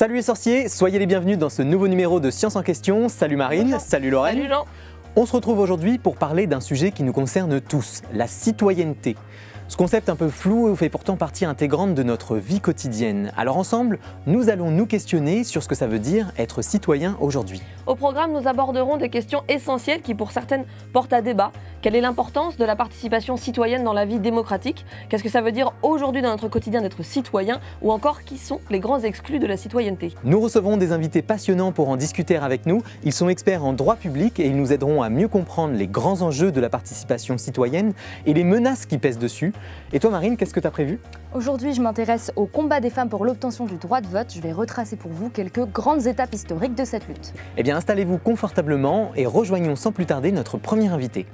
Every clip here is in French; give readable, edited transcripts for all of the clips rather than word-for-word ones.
Salut les sorciers, soyez les bienvenus dans ce nouveau numéro de Science en question. Salut Marine, Bonjour. salut Lorraine. Salut Jean. On se retrouve aujourd'hui pour parler d'un sujet qui nous concerne tous, la citoyenneté. Ce concept un peu flou fait pourtant partie intégrante de notre vie quotidienne. Alors ensemble, nous allons nous questionner sur ce que ça veut dire être citoyen aujourd'hui. Au programme, nous aborderons des questions essentielles qui, pour certaines, portent à débat. Quelle est l'importance de la participation citoyenne dans la vie démocratique? Qu'est-ce que ça veut dire aujourd'hui dans notre quotidien d'être citoyen? Ou encore, qui sont les grands exclus de la citoyenneté? Nous recevrons des invités passionnants pour en discuter avec nous. Ils sont experts en droit public et ils nous aideront à mieux comprendre les grands enjeux de la participation citoyenne et les menaces qui pèsent dessus. Et toi Marine, qu'est-ce que tu as prévu ? Aujourd'hui, je m'intéresse au combat des femmes pour l'obtention du droit de vote. Je vais retracer pour vous quelques grandes étapes historiques de cette lutte. Eh bien, installez-vous confortablement et rejoignons sans plus tarder notre premier invité.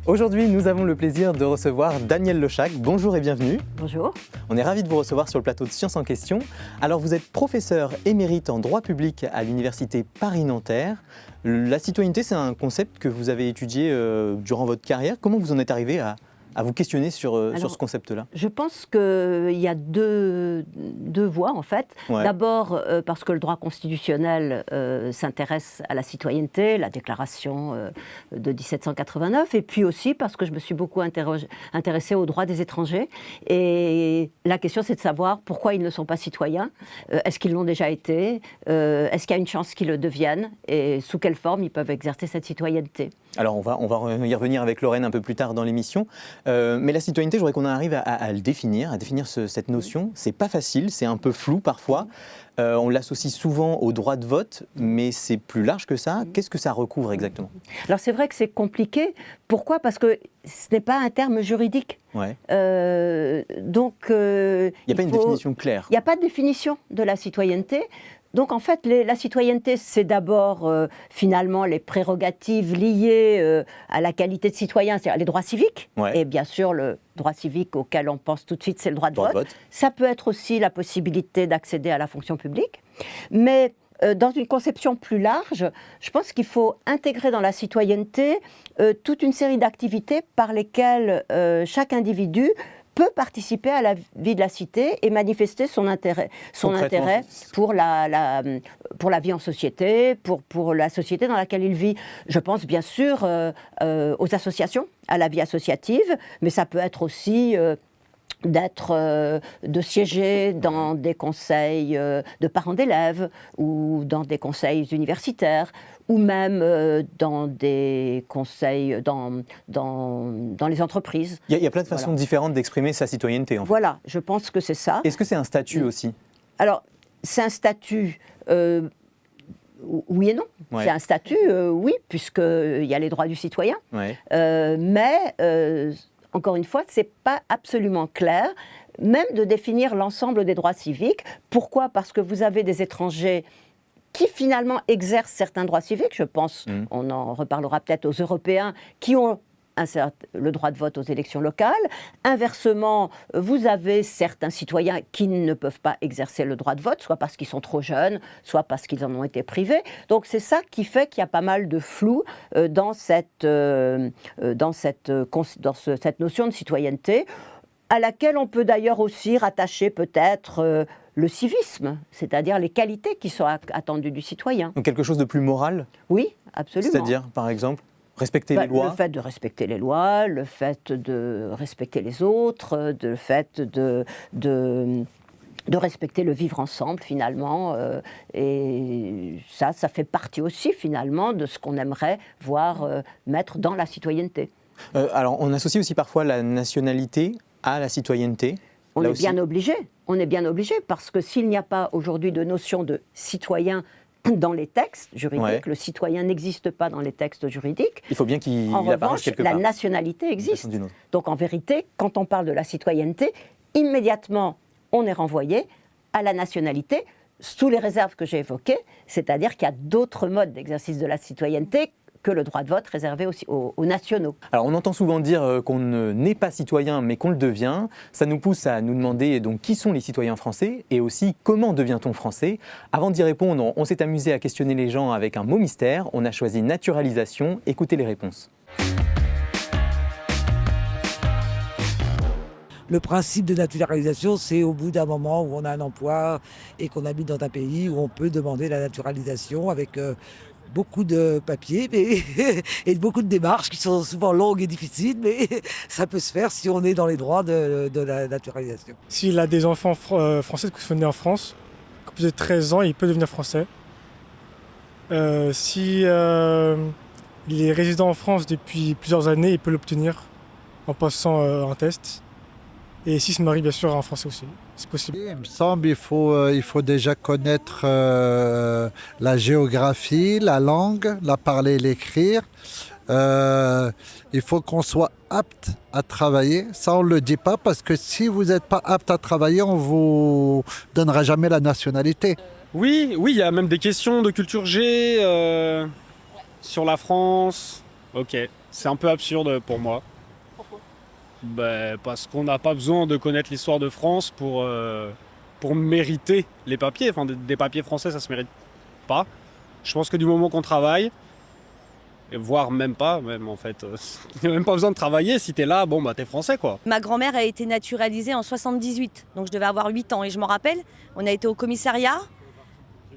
Aujourd'hui, nous avons le plaisir de recevoir Danielle Lechac. Bonjour et bienvenue. Bonjour. On est ravis de vous recevoir sur le plateau de Science en question. Alors, vous êtes professeur émérite en droit public à l'université Paris-Nanterre. La citoyenneté, c'est un concept que vous avez étudié durant votre carrière. Comment vous en êtes arrivé à vous questionner sur ce concept-là? Je pense qu'il y a deux voies en fait. Ouais. D'abord parce que le droit constitutionnel s'intéresse à la citoyenneté, la déclaration de 1789, et puis aussi parce que je me suis beaucoup intéressée aux droits des étrangers. Et la question c'est de savoir pourquoi ils ne sont pas citoyens, est-ce qu'ils l'ont déjà été, est-ce qu'il y a une chance qu'ils le deviennent, et sous quelle forme ils peuvent exercer cette citoyenneté. Alors, on va y revenir avec Lorraine un peu plus tard dans l'émission. Mais la citoyenneté, je voudrais qu'on arrive à le définir, cette notion. C'est pas facile, c'est un peu flou parfois. On l'associe souvent au droit de vote, mais c'est plus large que ça. Qu'est-ce que ça recouvre exactement? Alors c'est vrai que c'est compliqué. Pourquoi? Parce que ce n'est pas un terme juridique. Ouais. Donc, il n'y a pas une définition claire. Il n'y a pas de définition de la citoyenneté. Donc en fait, la citoyenneté, c'est d'abord finalement les prérogatives liées à la qualité de citoyen, c'est-à-dire les droits civiques. Ouais. Et bien sûr, le droit civique auquel on pense tout de suite, c'est le droit de vote. Ça peut être aussi la possibilité d'accéder à la fonction publique. Mais dans une conception plus large, je pense qu'il faut intégrer dans la citoyenneté toute une série d'activités par lesquelles chaque individu peut participer à la vie de la cité et manifester son intérêt pour la vie en société, pour la société dans laquelle il vit. Je pense bien sûr aux associations, à la vie associative, mais ça peut être aussi de siéger dans des conseils de parents d'élèves ou dans des conseils universitaires ou même dans des conseils dans les entreprises. Il y a plein de façons différentes d'exprimer sa citoyenneté. En fait. Voilà, je pense que c'est ça. Est-ce que c'est un statut aussi? Alors, c'est un statut... oui et non. Ouais. C'est un statut, oui, puisqu'il y a les droits du citoyen. Ouais. Mais... encore une fois, ce n'est pas absolument clair, même de définir l'ensemble des droits civiques. Pourquoi? Parce que vous avez des étrangers qui finalement exercent certains droits civiques. Je pense, on en reparlera peut-être aux Européens, qui ont le droit de vote aux élections locales. Inversement, vous avez certains citoyens qui ne peuvent pas exercer le droit de vote, soit parce qu'ils sont trop jeunes, soit parce qu'ils en ont été privés. Donc c'est ça qui fait qu'il y a pas mal de flou dans cette notion de citoyenneté, à laquelle on peut d'ailleurs aussi rattacher peut-être le civisme, c'est-à-dire les qualités qui sont attendues du citoyen. Donc quelque chose de plus moral? Oui, absolument. C'est-à-dire, par exemple respecter les lois. Le fait de respecter les lois, le fait de respecter les autres, le fait de respecter le vivre ensemble finalement. Et ça fait partie aussi finalement de ce qu'on aimerait voir mettre dans la citoyenneté. Alors on associe aussi parfois la nationalité à la citoyenneté. On est bien obligé. On est bien obligé parce que s'il n'y a pas aujourd'hui de notion de citoyen dans les textes juridiques, ouais. Le citoyen n'existe pas dans les textes juridiques. Il faut bien qu'il apparaisse quelque part. part. La nationalité existe. Donc en vérité, quand on parle de la citoyenneté, immédiatement on est renvoyé à la nationalité, sous les réserves que j'ai évoquées, c'est-à-dire qu'il y a d'autres modes d'exercice de la citoyenneté que le droit de vote réservé aussi aux nationaux. Alors on entend souvent dire qu'on n'est pas citoyen mais qu'on le devient. Ça nous pousse à nous demander donc qui sont les citoyens français et aussi comment devient-on français. Avant d'y répondre, on s'est amusé à questionner les gens avec un mot mystère. On a choisi naturalisation. Écoutez les réponses. Le principe de naturalisation, c'est au bout d'un moment où on a un emploi et qu'on habite dans un pays où on peut demander la naturalisation avec beaucoup de papiers et beaucoup de démarches qui sont souvent longues et difficiles, mais ça peut se faire si on est dans les droits de la naturalisation. S'il a des enfants français qui sont nés en France, à plus de 13 ans, il peut devenir français. Si il est résident en France depuis plusieurs années, il peut l'obtenir en passant un test. Et s'il se marie, bien sûr, en français aussi, c'est possible. Il me semble qu'il faut déjà connaître la géographie, la langue, la parler et l'écrire. Il faut qu'on soit apte à travailler. Ça, on ne le dit pas parce que si vous n'êtes pas apte à travailler, on ne vous donnera jamais la nationalité. Oui, il y a même des questions de culture G sur la France. Ok, c'est un peu absurde pour moi. Parce qu'on n'a pas besoin de connaître l'histoire de France pour mériter les papiers. Enfin, des papiers français, ça se mérite pas. Je pense que du moment qu'on travaille, voire même pas, en fait, il n'y a même pas besoin de travailler. Si t'es là, t'es français, quoi. Ma grand-mère a été naturalisée en 78, donc je devais avoir 8 ans. Et je m'en rappelle, on a été au commissariat,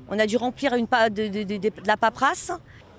on a dû remplir de la paperasse.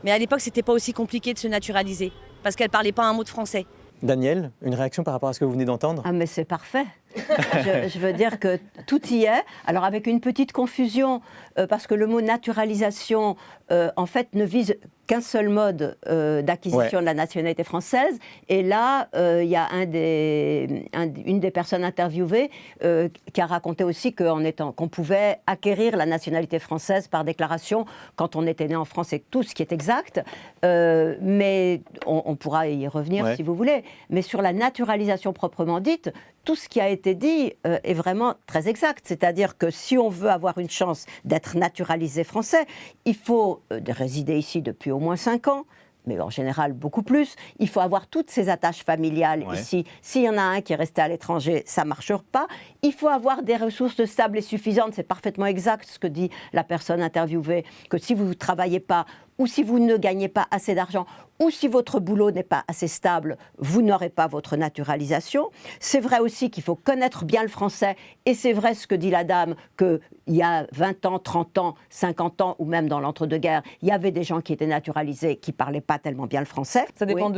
Mais à l'époque, c'était pas aussi compliqué de se naturaliser, parce qu'elle parlait pas un mot de français. Daniel, une réaction par rapport à ce que vous venez d'entendre ? Ah mais c'est parfait. je veux dire que tout y est. Alors avec une petite confusion, parce que le mot naturalisation, en fait, ne vise qu'un seul mode d'acquisition de la nationalité française. Et là, il y a une des personnes interviewées qui a raconté aussi qu'on pouvait acquérir la nationalité française par déclaration quand on était né en France et tout, ce qui est exact. Mais on pourra y revenir si vous voulez. Mais sur la naturalisation proprement dite, tout ce qui a été dit est vraiment très exact. C'est-à-dire que si on veut avoir une chance d'être naturalisé français, il faut résider ici depuis au moins 5 ans, mais en général beaucoup plus. Il faut avoir toutes ces attaches familiales ici. S'il y en a un qui est resté à l'étranger, ça ne marche pas. Il faut avoir des ressources stables et suffisantes. C'est parfaitement exact ce que dit la personne interviewée, que si vous ne travaillez pas, ou si vous ne gagnez pas assez d'argent, ou si votre boulot n'est pas assez stable, vous n'aurez pas votre naturalisation. C'est vrai aussi qu'il faut connaître bien le français, et c'est vrai ce que dit la dame, qu'il y a 20 ans, 30 ans, 50 ans, ou même dans l'entre-deux-guerres, il y avait des gens qui étaient naturalisés, qui ne parlaient pas tellement bien le français. Ça dépend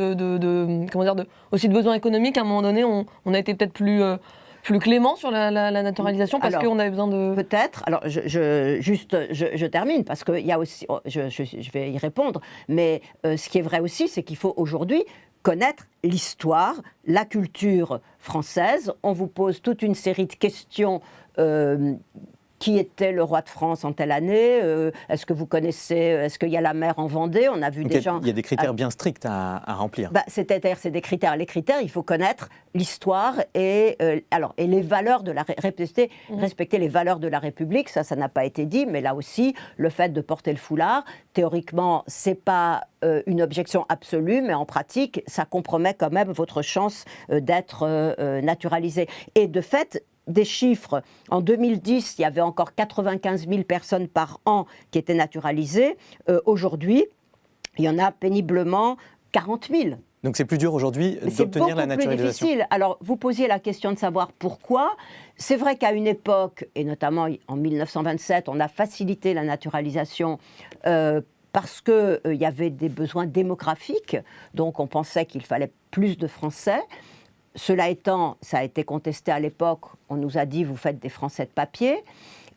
aussi de besoins économiques. À un moment donné, on a été peut-être plus clément sur la naturalisation parce qu'on avait besoin de... Peut-être. Alors, je termine parce qu'il y a aussi... je vais y répondre. Mais ce qui est vrai aussi, c'est qu'il faut aujourd'hui connaître l'histoire, la culture française. On vous pose toute une série de questions. Qui était le roi de France en telle année? Est-ce que vous connaissez? Est-ce qu'il y a la mer en Vendée? On a vu des gens... Il y a des critères bien stricts à remplir. C'est-à-dire, c'est des critères. Les critères, il faut connaître l'histoire et les valeurs de respecter les valeurs de la République. Ça n'a pas été dit, mais là aussi, le fait de porter le foulard, théoriquement, c'est pas une objection absolue, mais en pratique, ça compromet quand même votre chance d'être naturalisé. Et de fait, des chiffres. En 2010, il y avait encore 95 000 personnes par an qui étaient naturalisées. Aujourd'hui, il y en a péniblement 40 000. Donc c'est plus dur aujourd'hui d'obtenir la naturalisation. C'est beaucoup plus difficile. Alors, vous posiez la question de savoir pourquoi. C'est vrai qu'à une époque, et notamment en 1927, on a facilité la naturalisation parce qu'il y avait des besoins démographiques. Donc, on pensait qu'il fallait plus de Français. Cela étant, ça a été contesté à l'époque, on nous a dit vous faites des Français de papier,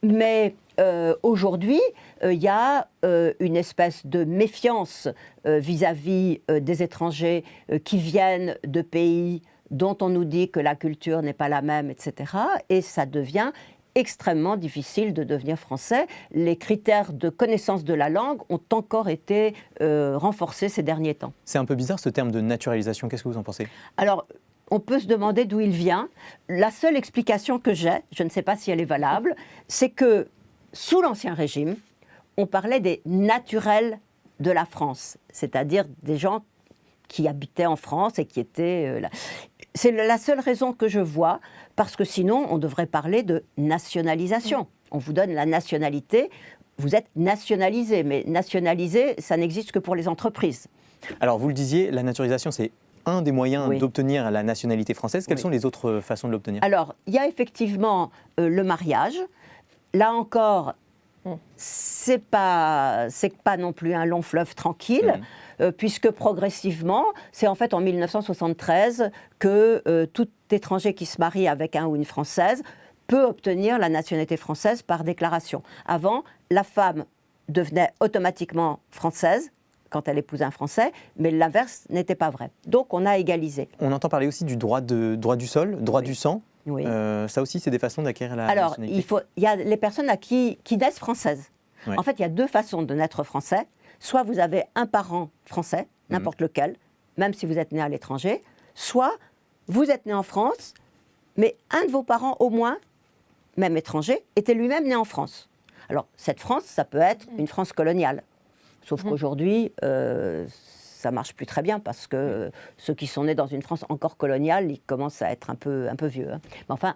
mais aujourd'hui, il y a une espèce de méfiance vis-à-vis des étrangers qui viennent de pays dont on nous dit que la culture n'est pas la même, etc. Et ça devient extrêmement difficile de devenir français. Les critères de connaissance de la langue ont encore été renforcés ces derniers temps. C'est un peu bizarre ce terme de naturalisation, qu'est-ce que vous en pensez? Alors, on peut se demander d'où il vient. La seule explication que j'ai, je ne sais pas si elle est valable, c'est que sous l'Ancien Régime, on parlait des naturels de la France, c'est-à-dire des gens qui habitaient en France et qui étaient là. C'est la seule raison que je vois, parce que sinon, on devrait parler de nationalisation. On vous donne la nationalité, vous êtes nationalisé, mais nationalisé, ça n'existe que pour les entreprises. Alors, vous le disiez, la naturalisation, c'est un des moyens d'obtenir la nationalité française. Quelles sont les autres façons de l'obtenir? Alors, il y a effectivement le mariage. Là encore, c'est pas non plus un long fleuve tranquille, puisque progressivement, c'est en fait en 1973 que tout étranger qui se marie avec un ou une Française peut obtenir la nationalité française par déclaration. Avant, la femme devenait automatiquement française quand elle épousait un Français, mais l'inverse n'était pas vrai. Donc on a égalisé. On entend parler aussi du droit du sol, droit du sang. Oui. Ça aussi, c'est des façons d'acquérir la Alors, nationalité. il y a les personnes qui naissent françaises. Ouais. En fait, il y a deux façons de naître français. Soit vous avez un parent français, n'importe lequel, même si vous êtes né à l'étranger, soit vous êtes né en France, mais un de vos parents au moins, même étranger, était lui-même né en France. Alors, cette France, ça peut être une France coloniale. Sauf qu'aujourd'hui, ça marche plus très bien parce que ceux qui sont nés dans une France encore coloniale, ils commencent à être un peu vieux. Hein. Mais enfin,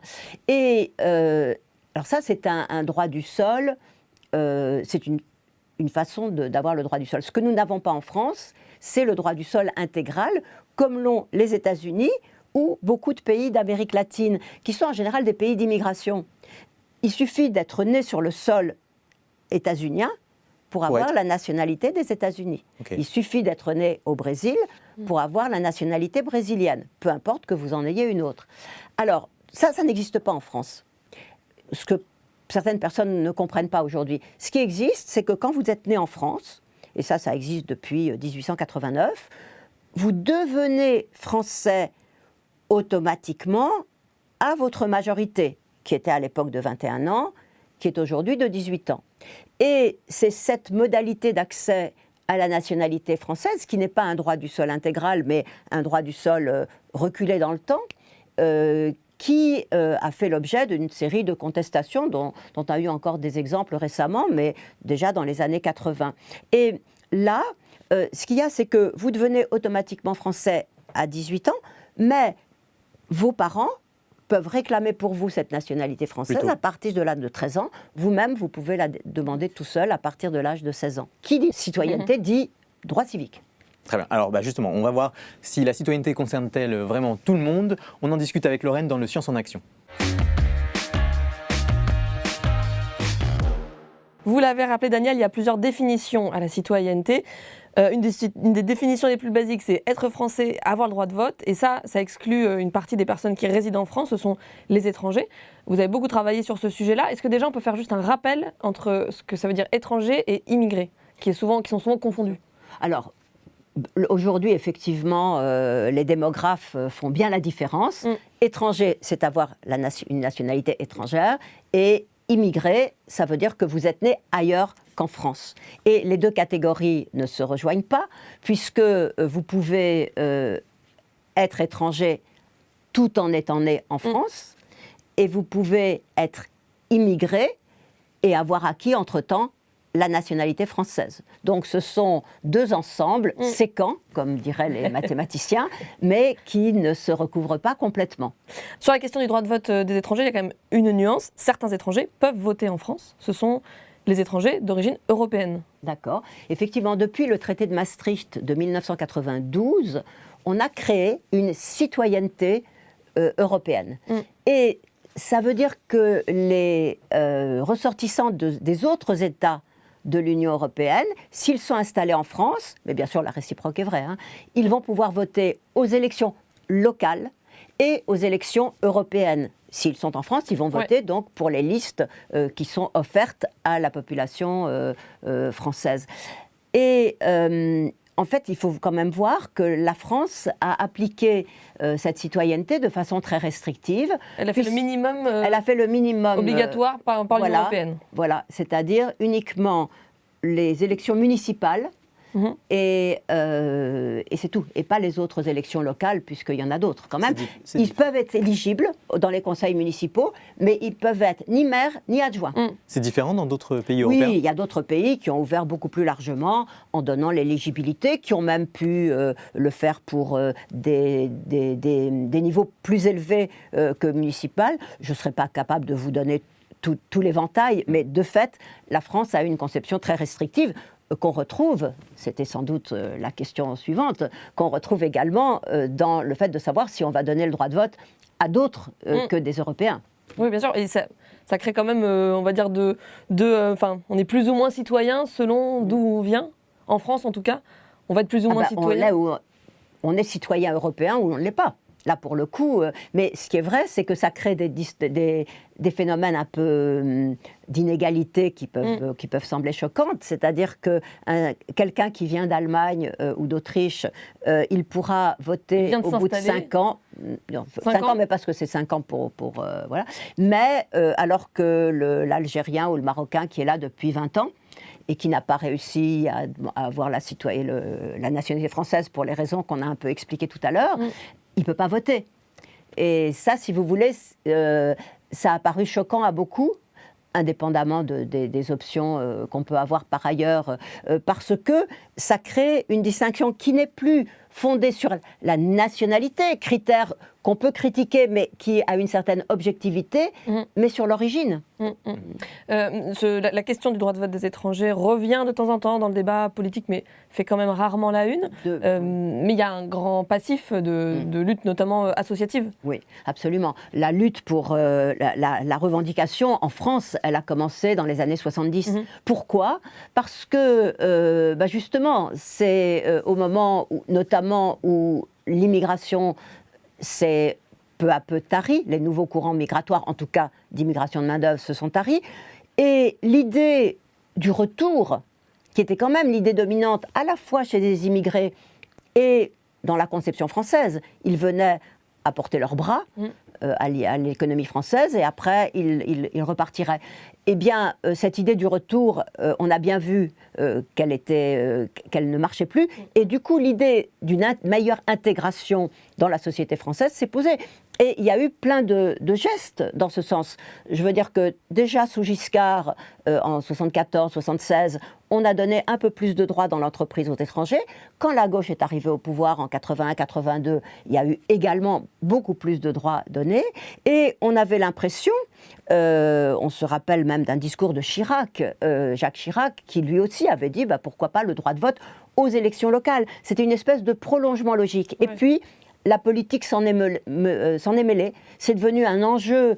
alors ça, c'est un droit du sol. C'est une façon d'avoir le droit du sol. Ce que nous n'avons pas en France, c'est le droit du sol intégral, comme l'ont les États-Unis ou beaucoup de pays d'Amérique latine, qui sont en général des pays d'immigration. Il suffit d'être né sur le sol états-unien pour avoir la nationalité des États-Unis. Okay. Il suffit d'être né au Brésil pour avoir la nationalité brésilienne, peu importe que vous en ayez une autre. Alors, ça n'existe pas en France. Ce que certaines personnes ne comprennent pas aujourd'hui. Ce qui existe, c'est que quand vous êtes né en France, et ça existe depuis 1889, vous devenez français automatiquement à votre majorité, qui était à l'époque de 21 ans, qui est aujourd'hui de 18 ans. Et c'est cette modalité d'accès à la nationalité française, qui n'est pas un droit du sol intégral, mais un droit du sol reculé dans le temps, qui a fait l'objet d'une série de contestations dont on a eu encore des exemples récemment, mais déjà dans les années 80. Et là, ce qu'il y a, c'est que vous devenez automatiquement français à 18 ans, mais vos parents peuvent réclamer pour vous cette nationalité française à partir de l'âge de 13 ans. Vous-même, vous pouvez la demander tout seul à partir de l'âge de 16 ans. Qui dit citoyenneté dit droit civique. Très bien. Alors justement, on va voir si la citoyenneté concerne-t-elle vraiment tout le monde. On en discute avec Lorraine dans le Science en Action. Vous l'avez rappelé, Daniel, il y a plusieurs définitions à la citoyenneté. Une des définitions les plus basiques, c'est être français, avoir le droit de vote. Et ça exclut une partie des personnes qui résident en France, ce sont les étrangers. Vous avez beaucoup travaillé sur ce sujet-là. Est-ce que déjà on peut faire juste un rappel entre ce que ça veut dire étranger et immigré, qui sont souvent confondus? Alors, aujourd'hui, effectivement, les démographes font bien la différence. Étranger, c'est avoir une nationalité étrangère, et immigré, ça veut dire que vous êtes né ailleurs qu'en France. Et les deux catégories ne se rejoignent pas, puisque vous pouvez être étranger tout en étant né en France, et vous pouvez être immigré et avoir acquis entre-temps la nationalité française. Donc ce sont deux ensembles séquents, comme diraient les mathématiciens, mais qui ne se recouvrent pas complètement. Sur la question du droit de vote des étrangers, il y a quand même une nuance. Certains étrangers peuvent voter en France. Ce sont les étrangers d'origine européenne. D'accord. Effectivement, depuis le traité de Maastricht de 1992, on a créé une citoyenneté européenne. Et ça veut dire que les ressortissants des autres États de l'Union européenne, s'ils sont installés en France, mais bien sûr la réciproque est vraie, hein, ils vont pouvoir voter aux élections locales et aux élections européennes. S'ils sont en France, ils vont voter donc pour les listes qui sont offertes à la population française. Et en fait, il faut quand même voir que la France a appliqué cette citoyenneté de façon très restrictive. Elle a fait le minimum. Elle a fait le minimum obligatoire par l'Union européenne. Voilà, c'est-à-dire uniquement les élections municipales et c'est tout. Et pas les autres élections locales, puisqu'il y en a d'autres quand même. Ils peuvent être éligibles dans les conseils municipaux, mais ils peuvent être ni maires ni adjoints. C'est différent dans d'autres pays européens? Oui, il y a d'autres pays qui ont ouvert beaucoup plus largement en donnant l'éligibilité, qui ont même pu le faire pour des niveaux plus élevés que municipal. Je ne serais pas capable de vous donner tout l'éventail, mais de fait, la France a une conception très restrictive qu'on retrouve, c'était sans doute la question suivante, qu'on retrouve également dans le fait de savoir si on va donner le droit de vote à d'autres que des Européens. Oui, bien sûr, et ça crée quand même, on va dire, on est plus ou moins citoyen selon d'où on vient, en France en tout cas, on va être plus ou moins citoyen. On est citoyen européen ou on ne l'est pas. Là, pour le coup, mais ce qui est vrai, c'est que ça crée des phénomènes un peu d'inégalité qui peuvent sembler choquantes. C'est-à-dire que quelqu'un qui vient d'Allemagne ou d'Autriche, il pourra voter au bout de 5 ans. 5 ans, mais parce que c'est 5 ans pour voilà. Mais alors que l'Algérien ou le Marocain qui est là depuis 20 ans, et qui n'a pas réussi à avoir la nationalité française pour les raisons qu'on a un peu expliquées tout à l'heure, il ne peut pas voter. Et ça, si vous voulez, ça a paru choquant à beaucoup, indépendamment des options qu'on peut avoir par ailleurs, parce que ça crée une distinction qui n'est plus fondée sur la nationalité, critère qu'on peut critiquer, mais qui a une certaine objectivité, mais sur l'origine. La question du droit de vote des étrangers revient de temps en temps dans le débat politique, mais fait quand même rarement la une. Mais il y a un grand passif de lutte, notamment associative. Oui, absolument. La lutte pour la revendication en France, elle a commencé dans les années 70. Pourquoi ? Parce que, justement, c'est au moment notamment où l'immigration s'est peu à peu tarie, les nouveaux courants migratoires, en tout cas d'immigration de main-d'œuvre, se sont taris. Et l'idée du retour, qui était quand même l'idée dominante à la fois chez les immigrés et dans la conception française, ils venaient apporter leurs bras à l'économie française et après ils repartiraient. Eh bien, cette idée du retour, on a bien vu qu'elle ne marchait plus. Et du coup, l'idée d'une meilleure intégration dans la société française s'est posée. Et il y a eu plein de gestes dans ce sens. Je veux dire que déjà sous Giscard, en 74-76, on a donné un peu plus de droits dans l'entreprise aux étrangers. Quand la gauche est arrivée au pouvoir en 81-82, il y a eu également beaucoup plus de droits donnés. Et on avait l'impression, on se rappelle même d'un discours de Chirac, Jacques Chirac, qui lui aussi avait dit pourquoi pas le droit de vote aux élections locales. C'était une espèce de prolongement logique. Et puis, la politique s'en est mêlée. C'est devenu un enjeu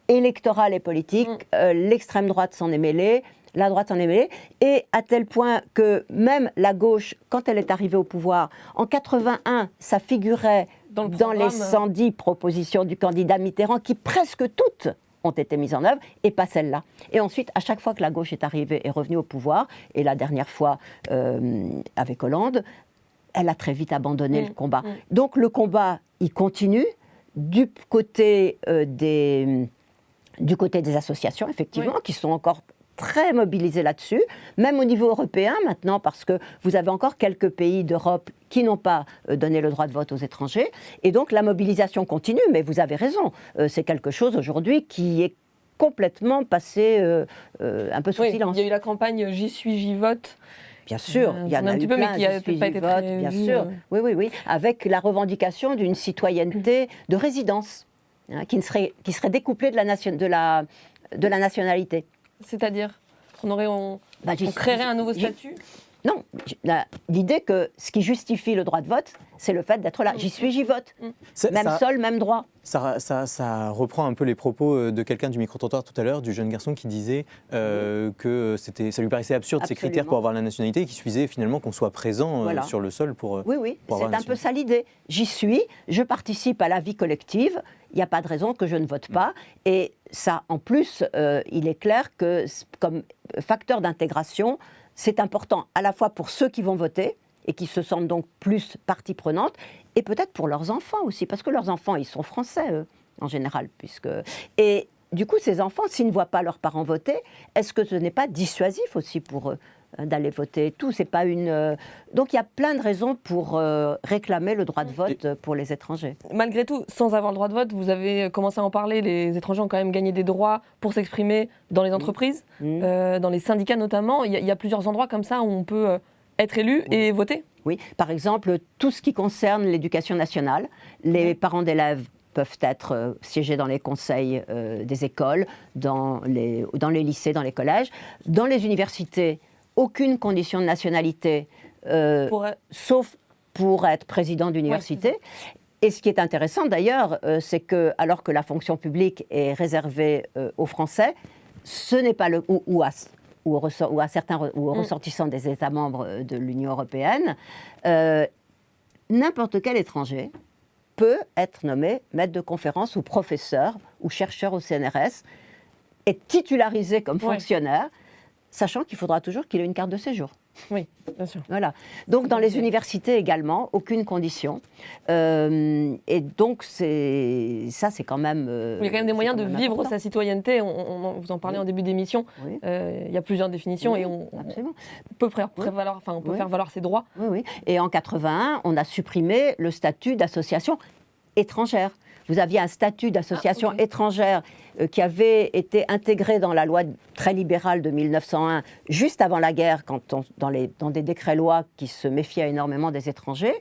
électoral et politique. L'extrême droite s'en est mêlée, la droite s'en est mêlée, et à tel point que même la gauche, quand elle est arrivée au pouvoir, en 81, ça figurait dans les 110 propositions du candidat Mitterrand, qui presque toutes ont été mises en œuvre, et pas celle-là. Et ensuite, à chaque fois que la gauche est arrivée, est revenue au pouvoir, et la dernière fois avec Hollande, elle a très vite abandonné le combat. Donc le combat, il continue du côté des associations, effectivement, qui sont encore très mobilisées là-dessus, même au niveau européen maintenant, parce que vous avez encore quelques pays d'Europe qui n'ont pas donné le droit de vote aux étrangers. Et donc la mobilisation continue, mais vous avez raison, c'est quelque chose aujourd'hui qui est complètement passé un peu sous silence. Il y a eu la campagne « J'y suis, j'y vote ». Bien sûr, il y en a un petit peu, mais qui n'a pas été très bien sûr. Oui, avec la revendication d'une citoyenneté de résidence, qui serait découplée de la nationalité. C'est-à-dire, on créerait un nouveau statut ? Non, l'idée que ce qui justifie le droit de vote, c'est le fait d'être là. J'y suis, j'y vote. Même sol, même droit. Ça reprend un peu les propos de quelqu'un du micro-trottoir tout à l'heure, du jeune garçon qui disait que ça lui paraissait absurde ces critères pour avoir la nationalité et qu'il suffisait finalement qu'on soit présent sur le sol pour Oui, c'est un peu ça l'idée. J'y suis, je participe à la vie collective, il n'y a pas de raison que je ne vote pas. Et ça, en plus, il est clair que comme facteur d'intégration, c'est important à la fois pour ceux qui vont voter et qui se sentent donc plus partie prenante, et peut-être pour leurs enfants aussi, parce que leurs enfants, ils sont français, eux, en général. Et du coup, ces enfants, s'ils ne voient pas leurs parents voter, est-ce que ce n'est pas dissuasif aussi pour eux d'aller voter et tout. C'est pas une... Donc il y a plein de raisons pour réclamer le droit de vote pour les étrangers. Malgré tout, sans avoir le droit de vote, vous avez commencé à en parler, les étrangers ont quand même gagné des droits pour s'exprimer dans les entreprises, dans les syndicats notamment. Il y a plusieurs endroits comme ça où on peut être élu et voter. Oui, par exemple, tout ce qui concerne l'éducation nationale, les parents d'élèves peuvent être siégés dans les conseils des écoles, dans les lycées, dans les collèges. Dans les universités, aucune condition de nationalité, sauf pour être président d'université. Ouais. Et ce qui est intéressant d'ailleurs, c'est que alors que la fonction publique est réservée aux Français, ce n'est pas ou à certains ressortissants des États membres de l'Union européenne, n'importe quel étranger peut être nommé maître de conférence ou professeur ou chercheur au CNRS, est titularisé comme fonctionnaire, sachant qu'il faudra toujours qu'il ait une carte de séjour. Oui, bien sûr. Voilà. Donc dans les universités également, aucune condition. Et donc ça c'est quand même... il y a quand même des moyens de vivre important. Sa citoyenneté. Vous en parlez en début d'émission. Oui. Il y a plusieurs définitions et on peut faire valoir ses droits. Oui, oui. Et en 81, on a supprimé le statut d'association étrangère. Vous aviez un statut d'association étrangère qui avait été intégré dans la loi très libérale de 1901, juste avant la guerre, dans des décrets-lois qui se méfiaient énormément des étrangers.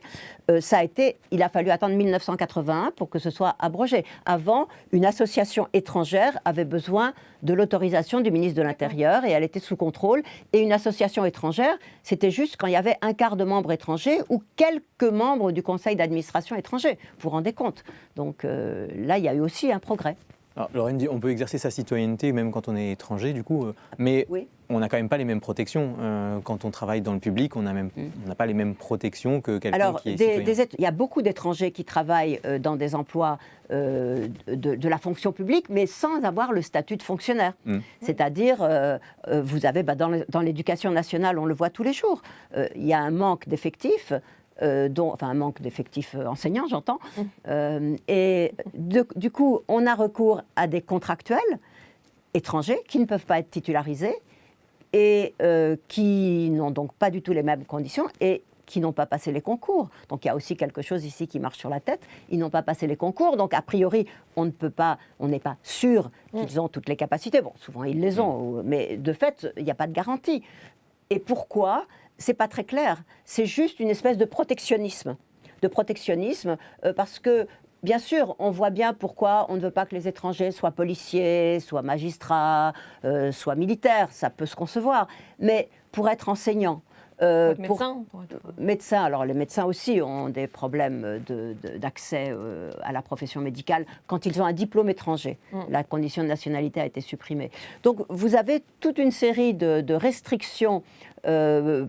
Il a fallu attendre 1981 pour que ce soit abrogé. Avant, une association étrangère avait besoin de l'autorisation du ministre de l'Intérieur et elle était sous contrôle. Et une association étrangère, c'était juste quand il y avait un quart de membres étrangers ou quelques membres du conseil d'administration étranger. Vous vous rendez compte ? Donc là, il y a eu aussi un progrès. Alors, Lorraine dit on peut exercer sa citoyenneté même quand on est étranger, du coup, mais on n'a quand même pas les mêmes protections. Quand on travaille dans le public, on n'a pas les mêmes protections que quelqu'un qui est citoyen. Il y a beaucoup d'étrangers qui travaillent dans des emplois de la fonction publique, mais sans avoir le statut de fonctionnaire. C'est-à-dire, vous avez, dans l'éducation nationale, on le voit tous les jours, il y a un manque d'effectifs. Un manque d'effectifs enseignants, j'entends. Et du coup, on a recours à des contractuels étrangers qui ne peuvent pas être titularisés et qui n'ont donc pas du tout les mêmes conditions et qui n'ont pas passé les concours. Donc il y a aussi quelque chose ici qui marche sur la tête. Ils n'ont pas passé les concours, donc a priori, on n'est pas sûr qu'ils ont toutes les capacités. Bon, souvent ils les ont, mais de fait, il n'y a pas de garantie. Et pourquoi ? C'est pas très clair. C'est juste une espèce de protectionnisme. Parce que, bien sûr, on voit bien pourquoi on ne veut pas que les étrangers soient policiers, soient magistrats, soient militaires. Ça peut se concevoir. Mais pour être enseignant... médecin, alors les médecins aussi ont des problèmes d'accès à la profession médicale quand ils ont un diplôme étranger. La condition de nationalité a été supprimée. Donc vous avez toute une série de restrictions dans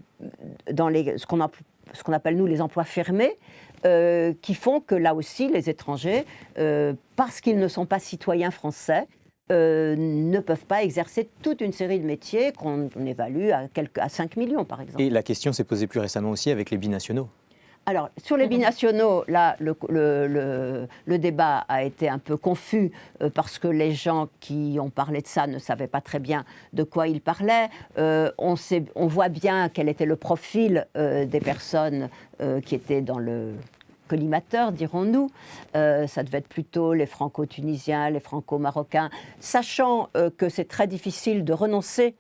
ce qu'on appelle nous les emplois fermés, qui font que là aussi les étrangers, parce qu'ils ne sont pas citoyens français, ne peuvent pas exercer toute une série de métiers qu'on évalue à 5 millions, par exemple. Et la question s'est posée plus récemment aussi avec les binationaux. Alors, sur les binationaux, là, le débat a été un peu confus parce que les gens qui ont parlé de ça ne savaient pas très bien de quoi ils parlaient. On voit bien quel était le profil des personnes qui étaient dans le collimateur, dirons-nous. Ça devait être plutôt les franco-tunisiens, les franco-marocains, sachant que c'est très difficile de renoncer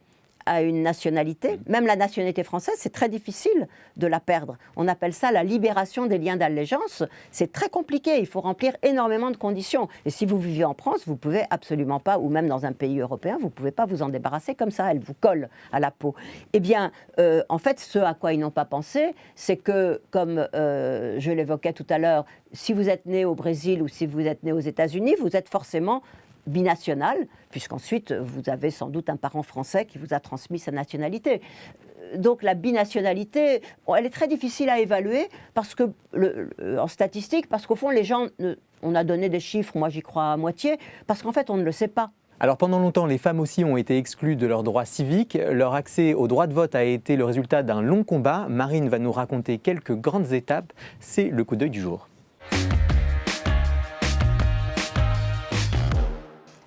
à une nationalité, même la nationalité française, c'est très difficile de la perdre. On appelle ça la libération des liens d'allégeance. C'est très compliqué, il faut remplir énormément de conditions. Et si vous vivez en France, vous ne pouvez absolument pas, ou même dans un pays européen, vous ne pouvez pas vous en débarrasser comme ça, elle vous colle à la peau. Eh bien, en fait, ce à quoi ils n'ont pas pensé, c'est que, comme je l'évoquais tout à l'heure, si vous êtes né au Brésil ou si vous êtes né aux États-Unis, vous êtes forcément binational, puisqu'ensuite vous avez sans doute un parent français qui vous a transmis sa nationalité. Donc la binationalité, elle est très difficile à évaluer parce que, en statistique, parce qu'au fond les gens, on a donné des chiffres, moi j'y crois à moitié, parce qu'en fait on ne le sait pas. Alors pendant longtemps, les femmes aussi ont été exclues de leurs droits civiques. Leur accès au droit de vote a été le résultat d'un long combat. Marine va nous raconter quelques grandes étapes. C'est le coup d'œil du jour.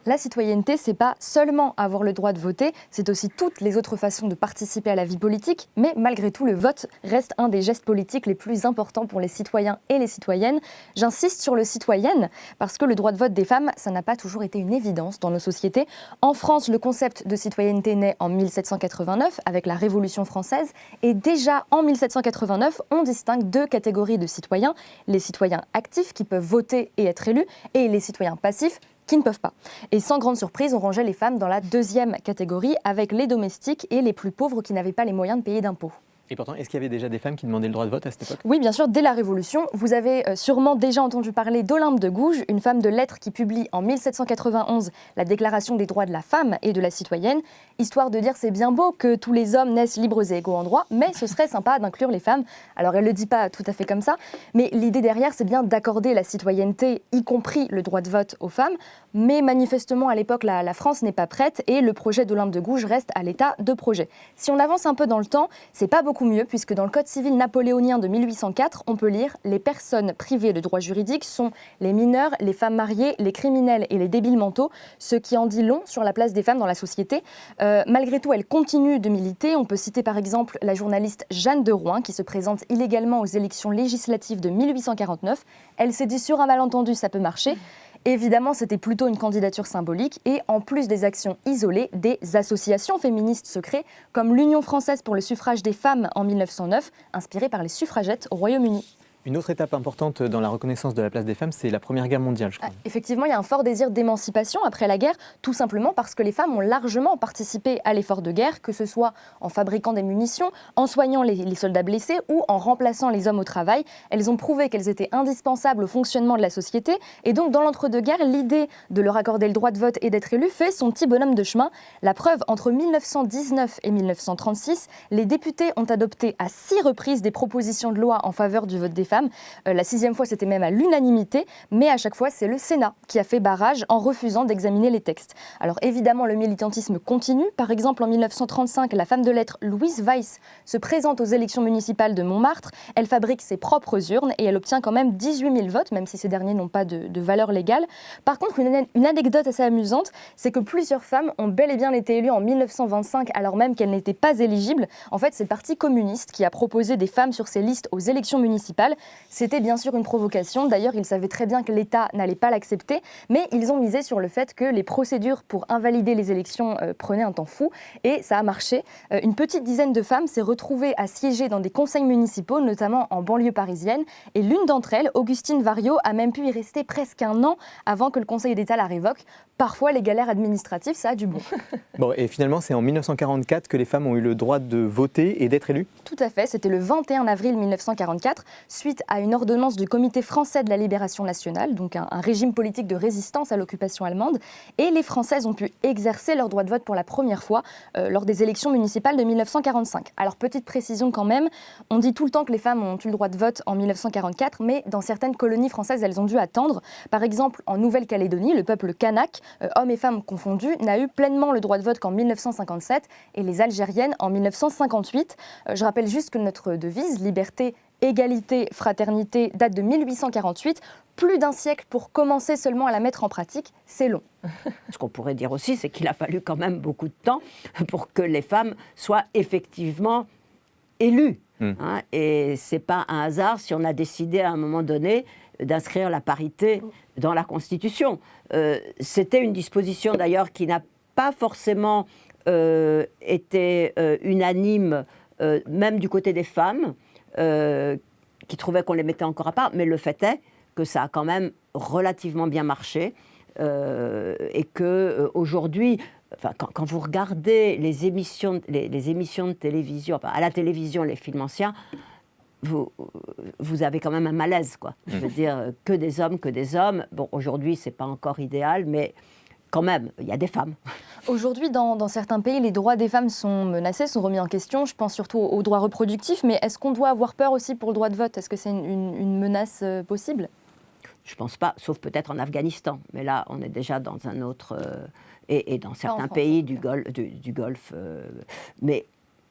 La citoyenneté, c'est pas seulement avoir le droit de voter, c'est aussi toutes les autres façons de participer à la vie politique, mais malgré tout, le vote reste un des gestes politiques les plus importants pour les citoyens et les citoyennes. J'insiste sur le citoyenne, parce que le droit de vote des femmes, ça n'a pas toujours été une évidence dans nos sociétés. En France, le concept de citoyenneté naît en 1789, avec la Révolution française, et déjà en 1789, on distingue deux catégories de citoyens, les citoyens actifs qui peuvent voter et être élus, et les citoyens passifs qui ne peuvent pas. Et sans grande surprise, on rangeait les femmes dans la deuxième catégorie, avec les domestiques et les plus pauvres qui n'avaient pas les moyens de payer d'impôts. Et pourtant, est-ce qu'il y avait déjà des femmes qui demandaient le droit de vote à cette époque ? Oui, bien sûr, dès la Révolution. Vous avez sûrement déjà entendu parler d'Olympe de Gouges, une femme de lettres qui publie en 1791 la Déclaration des droits de la femme et de la citoyenne, histoire de dire c'est bien beau que tous les hommes naissent libres et égaux en droit, mais ce serait sympa d'inclure les femmes. Alors elle ne le dit pas tout à fait comme ça, mais l'idée derrière, c'est bien d'accorder la citoyenneté, y compris le droit de vote aux femmes. Mais manifestement, à l'époque, la France n'est pas prête et le projet d'Olympe de Gouges reste à l'état de projet. Si on avance un peu dans le temps, c'est pas beaucoup mieux, puisque dans le Code civil napoléonien de 1804, on peut lire « Les personnes privées de droits juridiques sont les mineurs, les femmes mariées, les criminels et les débiles mentaux », ce qui en dit long sur la place des femmes dans la société. Malgré tout, elle continue de militer. On peut citer par exemple la journaliste Jeanne de Rouen, qui se présente illégalement aux élections législatives de 1849. Elle s'est dit sur un malentendu, ça peut marcher. Évidemment, c'était plutôt une candidature symbolique et en plus des actions isolées, des associations féministes se créent, comme l'Union française pour le suffrage des femmes en 1909, inspirée par les suffragettes au Royaume-Uni. Une autre étape importante dans la reconnaissance de la place des femmes, c'est la Première Guerre mondiale, je crois. Effectivement, il y a un fort désir d'émancipation après la guerre, tout simplement parce que les femmes ont largement participé à l'effort de guerre, que ce soit en fabriquant des munitions, en soignant les soldats blessés ou en remplaçant les hommes au travail. Elles ont prouvé qu'elles étaient indispensables au fonctionnement de la société. Et donc, dans l'entre-deux-guerres, l'idée de leur accorder le droit de vote et d'être élues fait son petit bonhomme de chemin. La preuve, entre 1919 et 1936, les députés ont adopté à 6 reprises des propositions de loi en faveur du vote des femmes. La 6e fois, c'était même à l'unanimité, mais à chaque fois, c'est le Sénat qui a fait barrage en refusant d'examiner les textes. Alors évidemment, le militantisme continue. Par exemple, en 1935, la femme de lettres Louise Weiss se présente aux élections municipales de Montmartre. Elle fabrique ses propres urnes et elle obtient quand même 18 000 votes, même si ces derniers n'ont pas de valeur légale. Par contre, une anecdote assez amusante, c'est que plusieurs femmes ont bel et bien été élues en 1925, alors même qu'elles n'étaient pas éligibles. En fait, c'est le Parti communiste qui a proposé des femmes sur ses listes aux élections municipales. C'était bien sûr une provocation. D'ailleurs, ils savaient très bien que l'État n'allait pas l'accepter, mais ils ont misé sur le fait que les procédures pour invalider les élections prenaient un temps fou, et ça a marché. Une petite dizaine de femmes s'est retrouvée à siéger dans des conseils municipaux, notamment en banlieue parisienne, et l'une d'entre elles, Augustine Variot, a même pu y rester presque un an avant que le Conseil d'État la révoque. Parfois, les galères administratives, ça a du bon. Bon, et finalement, c'est en 1944 que les femmes ont eu le droit de voter et d'être élues ? Tout à fait, c'était le 21 avril 1944, suite à une ordonnance du Comité français de la libération nationale, donc un régime politique de résistance à l'occupation allemande, et les Françaises ont pu exercer leur droit de vote pour la première fois lors des élections municipales de 1945. Alors, petite précision quand même, on dit tout le temps que les femmes ont eu le droit de vote en 1944, mais dans certaines colonies françaises, elles ont dû attendre. Par exemple, en Nouvelle-Calédonie, le peuple kanak, hommes et femmes confondus, n'a eu pleinement le droit de vote qu'en 1957, et les Algériennes en 1958. Je rappelle juste que notre devise, liberté, égalité, fraternité, date de 1848. Plus d'un siècle pour commencer seulement à la mettre en pratique, c'est long. Ce qu'on pourrait dire aussi, c'est qu'il a fallu quand même beaucoup de temps pour que les femmes soient effectivement élues. Hein, et ce n'est pas un hasard si on a décidé à un moment donné d'inscrire la parité dans la Constitution. C'était une disposition d'ailleurs qui n'a pas forcément été unanime, même du côté des femmes, qui trouvaient qu'on les mettait encore à part, mais le fait est que ça a quand même relativement bien marché et qu'aujourd'hui, enfin, quand vous regardez les émissions de télévision, enfin, à la télévision, les films anciens, vous avez quand même un malaise, quoi. Je veux dire, que des hommes. Bon, aujourd'hui, c'est pas encore idéal, mais quand même, il y a des femmes. Aujourd'hui, dans certains pays, les droits des femmes sont menacés, sont remis en question. Je pense surtout aux droits reproductifs, mais est-ce qu'on doit avoir peur aussi pour le droit de vote ? Est-ce que c'est une menace possible ? Je pense pas, sauf peut-être en Afghanistan. Mais là, on est déjà dans un autre... et dans certains pays du Golfe. Mais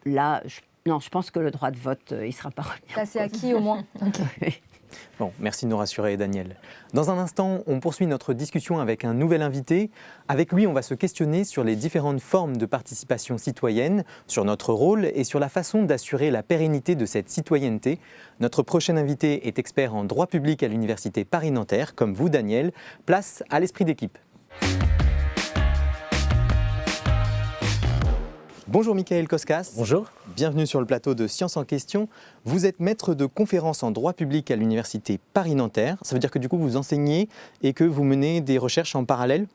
là, je pense que le droit de vote, il ne sera pas remis. Ça, c'est acquis au moins. Okay. Bon, merci de nous rassurer, Daniel. Dans un instant, on poursuit notre discussion avec un nouvel invité. Avec lui, on va se questionner sur les différentes formes de participation citoyenne, sur notre rôle et sur la façon d'assurer la pérennité de cette citoyenneté. Notre prochain invité est expert en droit public à l'Université Paris-Nanterre, comme vous, Daniel. Place à l'esprit d'équipe. Bonjour Michael Koskas. Bonjour. Bienvenue sur le plateau de Science en question. Vous êtes maître de conférences en droit public à l'Université Paris-Nanterre. Ça veut dire que du coup vous enseignez et que vous menez des recherches en parallèle?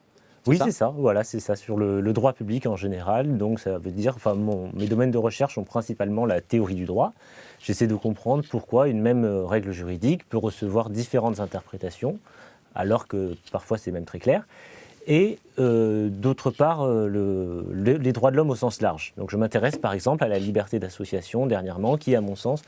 Oui, c'est ça. Voilà, c'est ça, sur le droit public en général. Donc ça veut dire, mes domaines de recherche sont principalement la théorie du droit. J'essaie de comprendre pourquoi une même règle juridique peut recevoir différentes interprétations, alors que parfois c'est même très clair. Et d'autre part, les droits de l'homme au sens large. Donc je m'intéresse par exemple à la liberté d'association dernièrement, qui à mon sens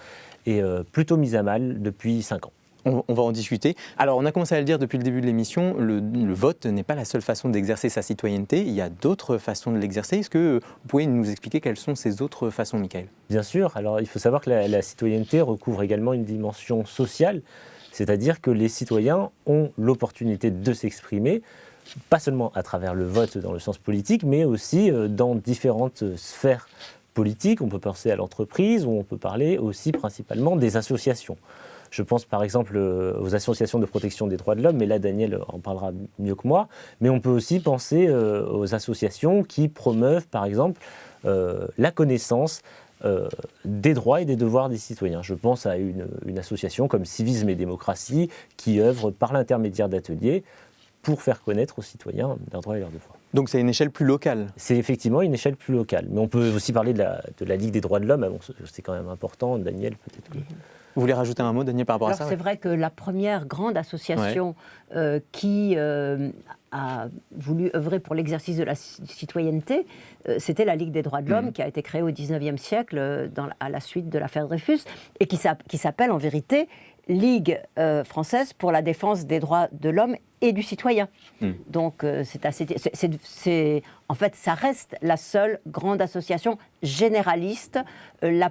est plutôt mise à mal depuis 5 ans. On va en discuter. Alors on a commencé à le dire depuis le début de l'émission, le vote n'est pas la seule façon d'exercer sa citoyenneté, il y a d'autres façons de l'exercer. Est-ce que vous pouvez nous expliquer quelles sont ces autres façons, Michael? Bien sûr, alors il faut savoir que la citoyenneté recouvre également une dimension sociale, c'est-à-dire que les citoyens ont l'opportunité de s'exprimer, pas seulement à travers le vote dans le sens politique, mais aussi dans différentes sphères politiques. On peut penser à l'entreprise, ou on peut parler aussi principalement des associations. Je pense par exemple aux associations de protection des droits de l'homme, mais là Daniel en parlera mieux que moi. Mais on peut aussi penser aux associations qui promeuvent par exemple la connaissance des droits et des devoirs des citoyens. Je pense à une association comme Civisme et Démocratie qui œuvre par l'intermédiaire d'ateliers pour faire connaître aux citoyens leurs droits et leurs devoirs. Donc c'est une échelle plus locale? C'est effectivement une échelle plus locale. Mais on peut aussi parler de la Ligue des droits de l'homme. Bon, c'est quand même important. Daniel, peut-être que... Vous voulez rajouter un mot, Daniel, par rapport à ça? C'est vrai que la première grande association qui a voulu œuvrer pour l'exercice de la citoyenneté, c'était la Ligue des droits de l'homme, qui a été créée au XIXe siècle à la suite de l'affaire Dreyfus, et qui s'appelle en vérité Ligue française pour la défense des droits de l'homme et du citoyen. Donc en fait, ça reste la seule grande association généraliste. Le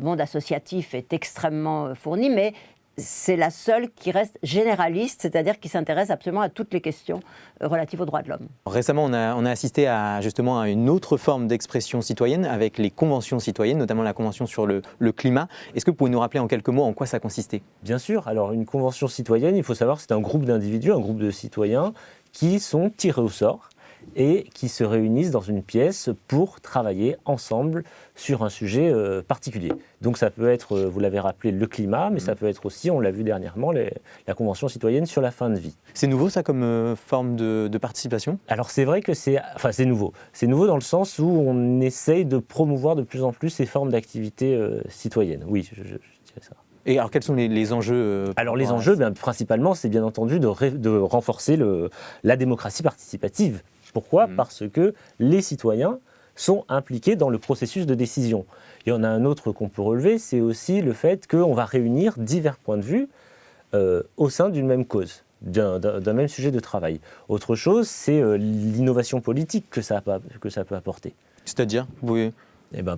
monde associatif est extrêmement fourni, mais c'est la seule qui reste généraliste, c'est-à-dire qui s'intéresse absolument à toutes les questions relatives aux droits de l'homme. Récemment, on a assisté justement à une autre forme d'expression citoyenne avec les conventions citoyennes, notamment la convention sur le climat. Est-ce que vous pouvez nous rappeler en quelques mots en quoi ça consistait? Bien sûr. Alors, une convention citoyenne, il faut savoir, c'est un groupe d'individus, un groupe de citoyens qui sont tirés au sort et qui se réunissent dans une pièce pour travailler ensemble sur un sujet particulier. Donc ça peut être, vous l'avez rappelé, le climat, mais ça peut être aussi, on l'a vu dernièrement, la Convention citoyenne sur la fin de vie. C'est nouveau ça comme forme de participation? Alors c'est vrai que c'est nouveau. C'est nouveau dans le sens où on essaye de promouvoir de plus en plus ces formes d'activité citoyennes. Oui, je dirais ça. Et alors quels sont les enjeux Alors les enjeux, principalement, c'est bien entendu de renforcer la démocratie participative. Pourquoi ? Parce que les citoyens sont impliqués dans le processus de décision. Il y en a un autre qu'on peut relever, c'est aussi le fait qu'on va réunir divers points de vue au sein d'une même cause, d'un même sujet de travail. Autre chose, c'est l'innovation politique que ça peut apporter. C'est-à-dire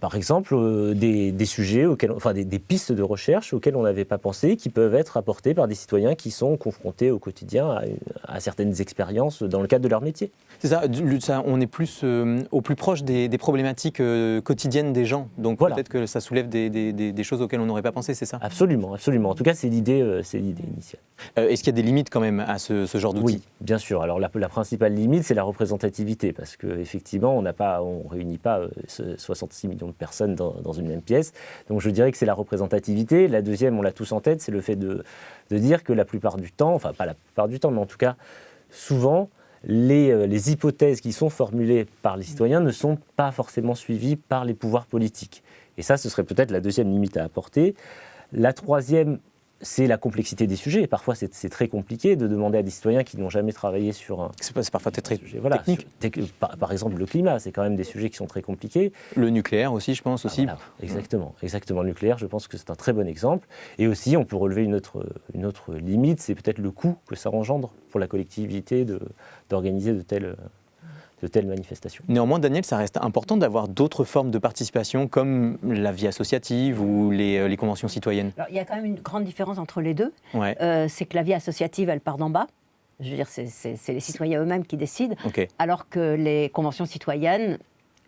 par exemple, des sujets, des pistes de recherche auxquelles on n'avait pas pensé, qui peuvent être apportées par des citoyens qui sont confrontés au quotidien à certaines expériences dans le cadre de leur métier. C'est ça, on est plus au plus proche des problématiques quotidiennes des gens. Donc voilà. Peut-être que ça soulève des choses auxquelles on n'aurait pas pensé, c'est ça? Absolument, absolument. En tout cas, c'est l'idée initiale. Est-ce qu'il y a des limites quand même à ce genre d'outils? Oui, bien sûr. Alors la principale limite, c'est la représentativité, parce qu'effectivement, on ne réunit pas 66 millions de personnes dans une même pièce. Donc je dirais que c'est la représentativité. La deuxième, on l'a tous en tête, c'est le fait de dire que la plupart du temps, enfin pas la plupart du temps, mais en tout cas, souvent, les hypothèses qui sont formulées par les citoyens ne sont pas forcément suivies par les pouvoirs politiques. Et ça, ce serait peut-être la deuxième limite à apporter. La troisième, c'est la complexité des sujets. Parfois, c'est très compliqué de demander à des citoyens qui n'ont jamais travaillé sur un... C'est parfois très sujet, technique. Par exemple, le climat, c'est quand même des sujets qui sont très compliqués. Le nucléaire aussi, je pense. Aussi. Voilà, exactement. Le nucléaire, je pense que c'est un très bon exemple. Et aussi, on peut relever une autre limite, c'est peut-être le coût que ça engendre pour la collectivité d'organiser de telles manifestations. Néanmoins, Daniel, ça reste important d'avoir d'autres formes de participation comme la vie associative ou les conventions citoyennes. Alors, il y a quand même une grande différence entre les deux. Ouais. C'est que la vie associative, elle part d'en bas. Je veux dire, c'est les citoyens eux-mêmes qui décident, Ok. alors que les conventions citoyennes,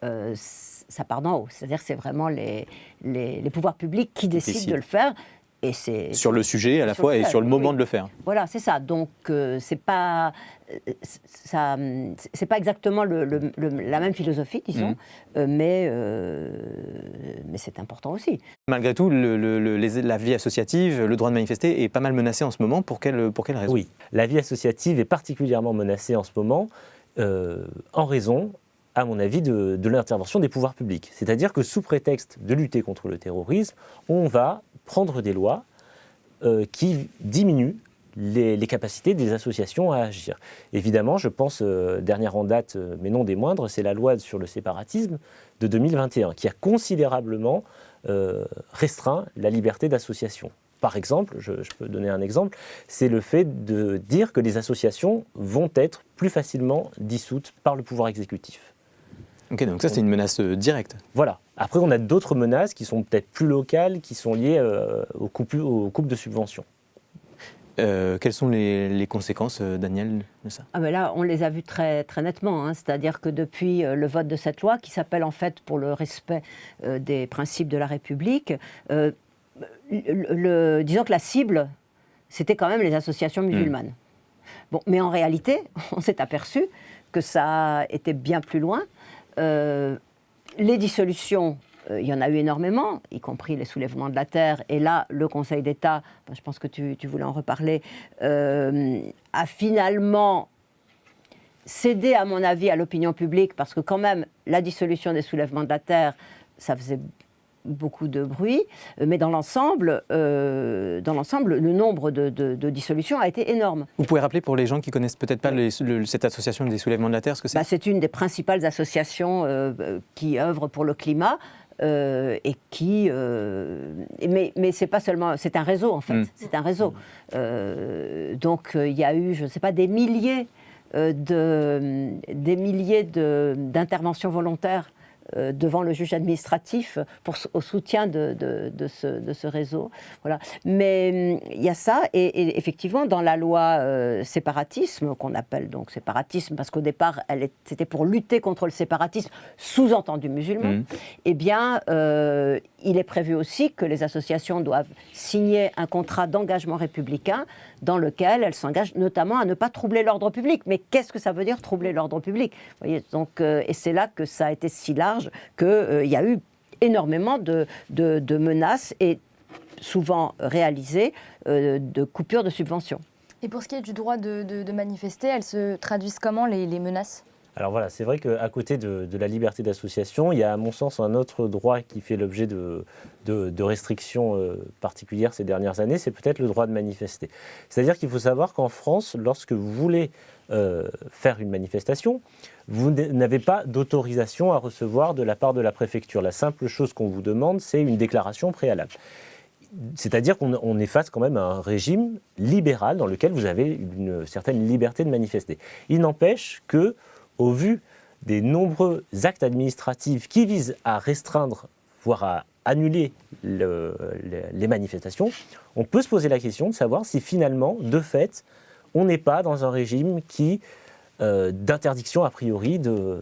ça part d'en haut. C'est-à-dire que c'est vraiment les pouvoirs publics qui décident de le faire. Et sur le sujet à la fois et sur le moment de le faire. Voilà, c'est ça. Donc, c'est pas exactement la même philosophie, disons, mais c'est important aussi. Malgré tout, la vie associative, le droit de manifester est pas mal menacé en ce moment. Pour quelle raison? Oui, la vie associative est particulièrement menacée en ce moment en raison, à mon avis, de l'intervention des pouvoirs publics. C'est-à-dire que sous prétexte de lutter contre le terrorisme, on va prendre des lois qui diminuent les capacités des associations à agir. Évidemment, je pense, dernière en date, mais non des moindres, c'est la loi sur le séparatisme de 2021, qui a considérablement restreint la liberté d'association. Par exemple, je peux donner un exemple, c'est le fait de dire que les associations vont être plus facilement dissoutes par le pouvoir exécutif. Ok, donc ça c'est une menace directe. Voilà. Après, on a d'autres menaces qui sont peut-être plus locales, qui sont liées aux coupes de subventions. Quelles sont les conséquences, Daniel, de ça? Ah ben là, on les a vues très, très nettement. Hein. C'est-à-dire que depuis le vote de cette loi, qui s'appelle en fait pour le respect des principes de la République, disons que la cible, c'était quand même les associations musulmanes. Bon, mais en réalité, on s'est aperçu que ça était bien plus loin. Les dissolutions, il y en a eu énormément, y compris les soulèvements de la terre. Et là, le Conseil d'État, je pense que tu voulais en reparler, a finalement cédé, à mon avis, à l'opinion publique, parce que quand même, la dissolution des soulèvements de la terre, ça faisait beaucoup de bruit, mais dans l'ensemble, le nombre de dissolutions a été énorme. Vous pouvez rappeler pour les gens qui connaissent peut-être pas cette association des soulèvements de la terre, ce que c'est? C'est une des principales associations qui œuvrent pour le climat. Et qui, mais c'est pas seulement, c'est un réseau en fait, c'est un réseau. Donc il y a eu, je ne sais pas, des milliers d'interventions volontaires devant le juge administratif au soutien de ce réseau. Voilà. Mais il y a ça, et effectivement, dans la loi séparatisme, qu'on appelle donc séparatisme, parce qu'au départ, c'était pour lutter contre le séparatisme, sous-entendu musulman, eh bien, il est prévu aussi que les associations doivent signer un contrat d'engagement républicain dans lequel elles s'engagent notamment à ne pas troubler l'ordre public. Mais qu'est-ce que ça veut dire troubler l'ordre public? Vous voyez, donc, et c'est là que ça a été si large qu'il y a eu énormément de menaces et souvent réalisées de coupures de subventions. Et pour ce qui est du droit de manifester, elles se traduisent comment les menaces? Alors voilà, c'est vrai qu'à côté de la liberté d'association, il y a à mon sens un autre droit qui fait l'objet de restrictions particulières ces dernières années, c'est peut-être le droit de manifester. C'est-à-dire qu'il faut savoir qu'en France, lorsque vous voulez faire une manifestation, vous n'avez pas d'autorisation à recevoir de la part de la préfecture. La simple chose qu'on vous demande, c'est une déclaration préalable. C'est-à-dire qu'on est face quand même à un régime libéral dans lequel vous avez une certaine liberté de manifester. Il n'empêche que, au vu des nombreux actes administratifs qui visent à restreindre, voire à annuler les manifestations, on peut se poser la question de savoir si finalement, de fait, on n'est pas dans un régime d'interdiction a priori de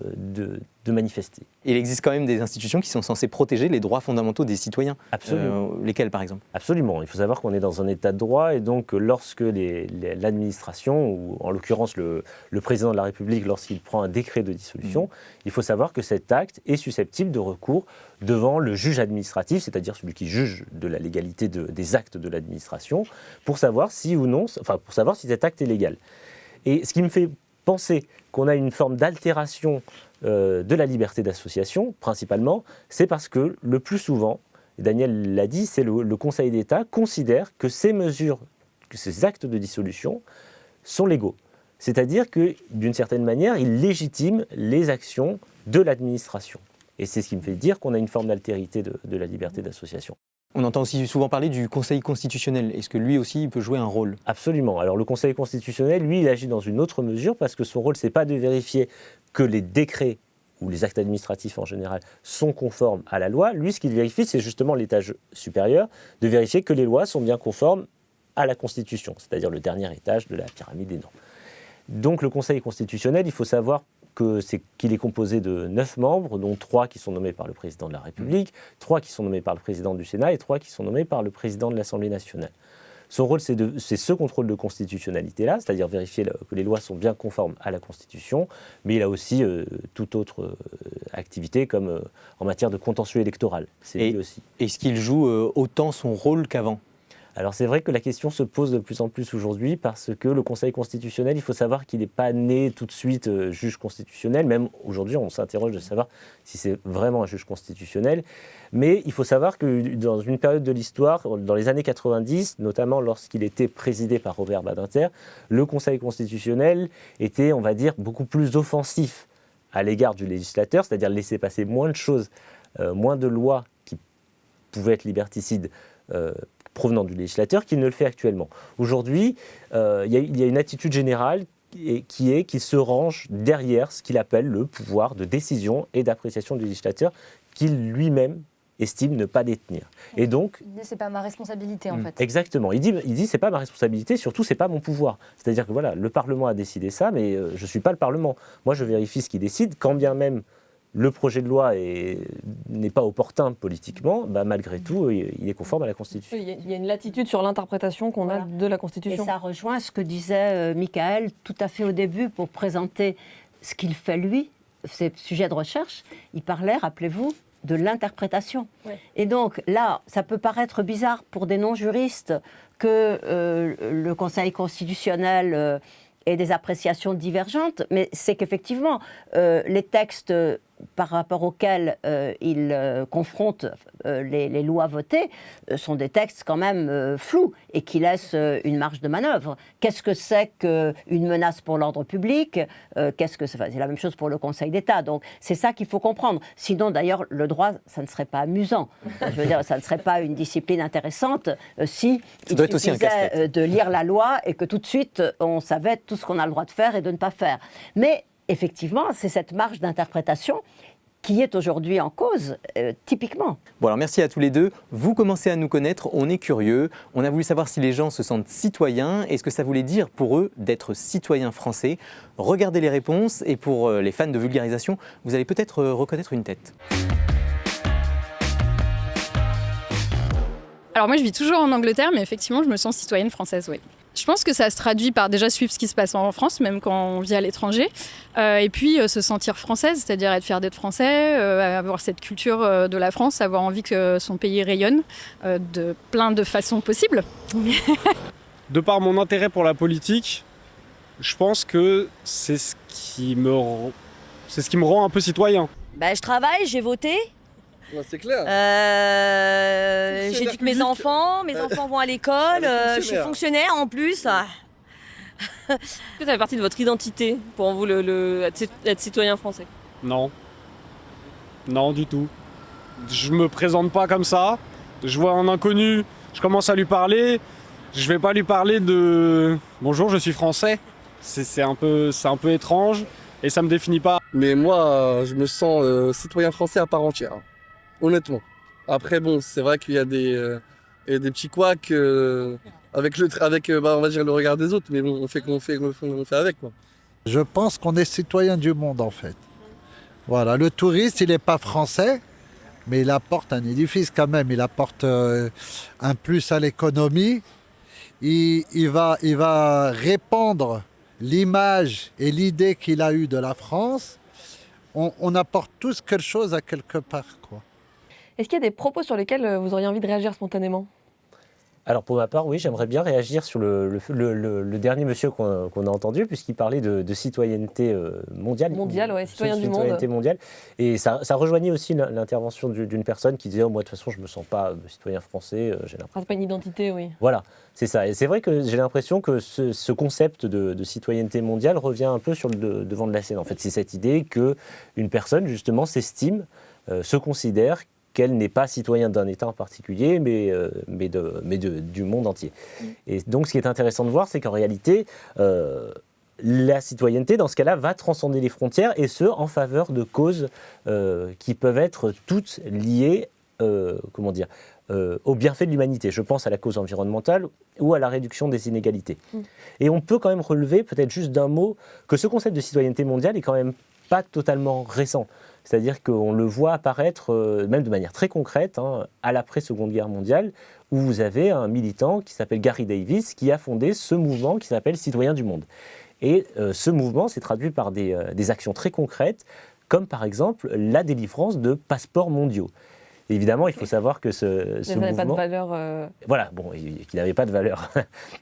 manifester. Il existe quand même des institutions qui sont censées protéger les droits fondamentaux des citoyens. Absolument. Lesquels, par exemple? Absolument. Il faut savoir qu'on est dans un état de droit et donc lorsque l'administration, ou en l'occurrence le président de la République, lorsqu'il prend un décret de dissolution, il faut savoir que cet acte est susceptible de recours devant le juge administratif, c'est-à-dire celui qui juge de la légalité des actes de l'administration, pour savoir si ou non, enfin pour savoir si cet acte est légal. Et ce qui me fait penser qu'on a une forme d'altération de la liberté d'association, principalement, c'est parce que le plus souvent, et Daniel l'a dit, c'est le Conseil d'État considère que ces mesures, que ces actes de dissolution sont légaux. C'est-à-dire que, d'une certaine manière, ils légitiment les actions de l'administration. Et c'est ce qui me fait dire qu'on a une forme d'altérité de la liberté d'association. On entend aussi souvent parler du Conseil constitutionnel. Est-ce que lui aussi il peut jouer un rôle? Absolument. Alors le Conseil constitutionnel, lui, il agit dans une autre mesure parce que son rôle, c'est pas de vérifier que les décrets ou les actes administratifs en général sont conformes à la loi. Lui, ce qu'il vérifie, c'est justement l'étage supérieur, de vérifier que les lois sont bien conformes à la Constitution, c'est-à-dire le dernier étage de la pyramide des normes. Donc le Conseil constitutionnel, il faut savoir qu'il est composé de 9 membres, dont 3 qui sont nommés par le président de la République, 3 qui sont nommés par le président du Sénat et 3 qui sont nommés par le président de l'Assemblée nationale. Son rôle, c'est ce contrôle de constitutionnalité-là, c'est-à-dire vérifier que les lois sont bien conformes à la Constitution, mais il a aussi toute autre activité, comme en matière de contentieux électoral. C'est lui aussi. Est-ce qu'il joue autant son rôle qu'avant ? Alors c'est vrai que la question se pose de plus en plus aujourd'hui parce que le Conseil constitutionnel, il faut savoir qu'il n'est pas né tout de suite juge constitutionnel. Même aujourd'hui, on s'interroge de savoir si c'est vraiment un juge constitutionnel. Mais il faut savoir que dans une période de l'histoire, dans les années 90, notamment lorsqu'il était présidé par Robert Badinter, le Conseil constitutionnel était, on va dire, beaucoup plus offensif à l'égard du législateur, c'est-à-dire laisser passer moins de choses, moins de lois qui pouvaient être liberticides, provenant du législateur qu'il ne le fait actuellement. Aujourd'hui, il y a une attitude générale qui se range derrière ce qu'il appelle le pouvoir de décision et d'appréciation du législateur qu'il lui-même estime ne pas détenir. Et donc, il dit c'est pas ma responsabilité en fait. Exactement. Il dit c'est pas ma responsabilité, surtout c'est pas mon pouvoir. C'est-à-dire que voilà, le Parlement a décidé ça, mais je suis pas le Parlement. Moi, je vérifie ce qu'il décide, quand bien même le projet de loi n'est pas opportun politiquement, malgré tout, il est conforme à la Constitution. Il y a une latitude sur l'interprétation qu'on a de la Constitution. Et ça rejoint ce que disait Michael tout à fait au début pour présenter ce qu'il fait lui, ses sujets de recherche. Il parlait, rappelez-vous, de l'interprétation. Ouais. Et donc là, ça peut paraître bizarre pour des non-juristes que le Conseil constitutionnel ait des appréciations divergentes, mais c'est qu'effectivement, les textes par rapport auxquels il confronte les lois votées sont des textes quand même flous et qui laissent une marge de manœuvre. Qu'est-ce que c'est qu'une menace pour l'ordre public ? C'est la même chose pour le Conseil d'État. Donc c'est ça qu'il faut comprendre. Sinon d'ailleurs le droit, ça ne serait pas amusant. Je veux dire, ça ne serait pas une discipline intéressante si il suffisait de lire la loi et que tout de suite on savait tout ce qu'on a le droit de faire et de ne pas faire. Mais effectivement, c'est cette marge d'interprétation qui est aujourd'hui en cause, typiquement. Bon alors merci à tous les deux. Vous commencez à nous connaître, on est curieux. On a voulu savoir si les gens se sentent citoyens et ce que ça voulait dire pour eux d'être citoyens français. Regardez les réponses et pour les fans de vulgarisation, vous allez peut-être reconnaître une tête. Alors moi je vis toujours en Angleterre, mais effectivement je me sens citoyenne française, oui. Je pense que ça se traduit par déjà suivre ce qui se passe en France, même quand on vit à l'étranger, et puis se sentir française, c'est-à-dire être fière d'être français, avoir cette culture de la France, avoir envie que son pays rayonne de plein de façons possibles. De par mon intérêt pour la politique, je pense que c'est ce qui me rend un peu citoyen. Je travaille, j'ai voté. Ouais, c'est clair. J'éduque mes enfants vont à l'école, je suis fonctionnaire en plus. Est-ce que ça fait partie de votre identité pour vous, être citoyen français ? Non. Non, du tout. Je me présente pas comme ça. Je vois un inconnu, je commence à lui parler. Je vais pas lui parler de « Bonjour, je suis français ». C'est un peu étrange et ça me définit pas. Mais moi, je me sens citoyen français à part entière. Honnêtement. Après, bon, c'est vrai qu'il y a des petits couacs avec on va dire, le regard des autres, mais bon, on fait avec, quoi. Je pense qu'on est citoyen du monde, en fait. Voilà, le touriste, il n'est pas français, mais il apporte un édifice quand même, il apporte un plus à l'économie. Il va répandre l'image et l'idée qu'il a eue de la France. On apporte tous quelque chose à quelque part, quoi. Est-ce qu'il y a des propos sur lesquels vous auriez envie de réagir spontanément ? Alors pour ma part, oui, j'aimerais bien réagir sur le dernier monsieur qu'on a entendu, puisqu'il parlait de citoyenneté mondiale. Mondiale, oui, citoyen du monde. Citoyenneté mondiale. Et ça rejoignait aussi l'intervention d'une personne qui disait moi de toute façon je ne me sens pas citoyen français. C'est pas une identité, oui. Voilà, c'est ça. Et c'est vrai que j'ai l'impression que ce concept de citoyenneté mondiale revient un peu sur le devant de la scène. En fait, c'est cette idée qu'une personne justement s'estime, se considère qu'elle n'est pas citoyen d'un État en particulier, mais du monde entier. Et donc, ce qui est intéressant de voir, c'est qu'en réalité, la citoyenneté, dans ce cas-là, va transcender les frontières, et ce, en faveur de causes qui peuvent être toutes liées, au bienfait de l'humanité. Je pense à la cause environnementale ou à la réduction des inégalités. Et on peut quand même relever, peut-être juste d'un mot, que ce concept de citoyenneté mondiale est quand même pas totalement récent. C'est-à-dire qu'on le voit apparaître, même de manière très concrète, à l'après-Seconde Guerre mondiale, où vous avez un militant qui s'appelle Gary Davis, qui a fondé ce mouvement qui s'appelle Citoyens du monde. Et ce mouvement s'est traduit par des actions très concrètes, comme par exemple la délivrance de passeports mondiaux. Évidemment, il faut savoir que ce mouvement... n'avait pas de valeur... Voilà, bon, qu'il n'avait pas de valeur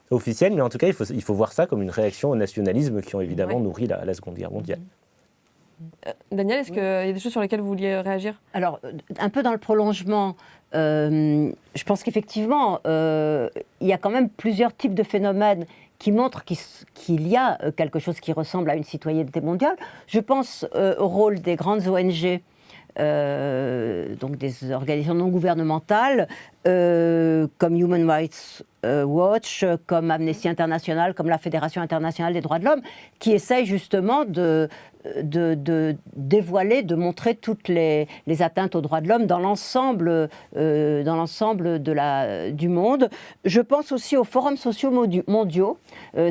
officielle, mais en tout cas, il faut voir ça comme une réaction au nationalisme qui ont évidemment nourri la Seconde Guerre mondiale. Daniel, est-ce qu'il y a des choses sur lesquelles vous vouliez réagir ? Alors, un peu dans le prolongement, je pense qu'effectivement, il y a quand même plusieurs types de phénomènes qui montrent qu'il y a quelque chose qui ressemble à une citoyenneté mondiale. Je pense au rôle des grandes ONG, donc des organisations non gouvernementales, comme Human Rights Watch, comme Amnesty International, comme la Fédération internationale des droits de l'homme, qui essayent justement de dévoiler, de montrer toutes les atteintes aux droits de l'homme dans l'ensemble du monde. Je pense aussi aux forums sociaux mondiaux.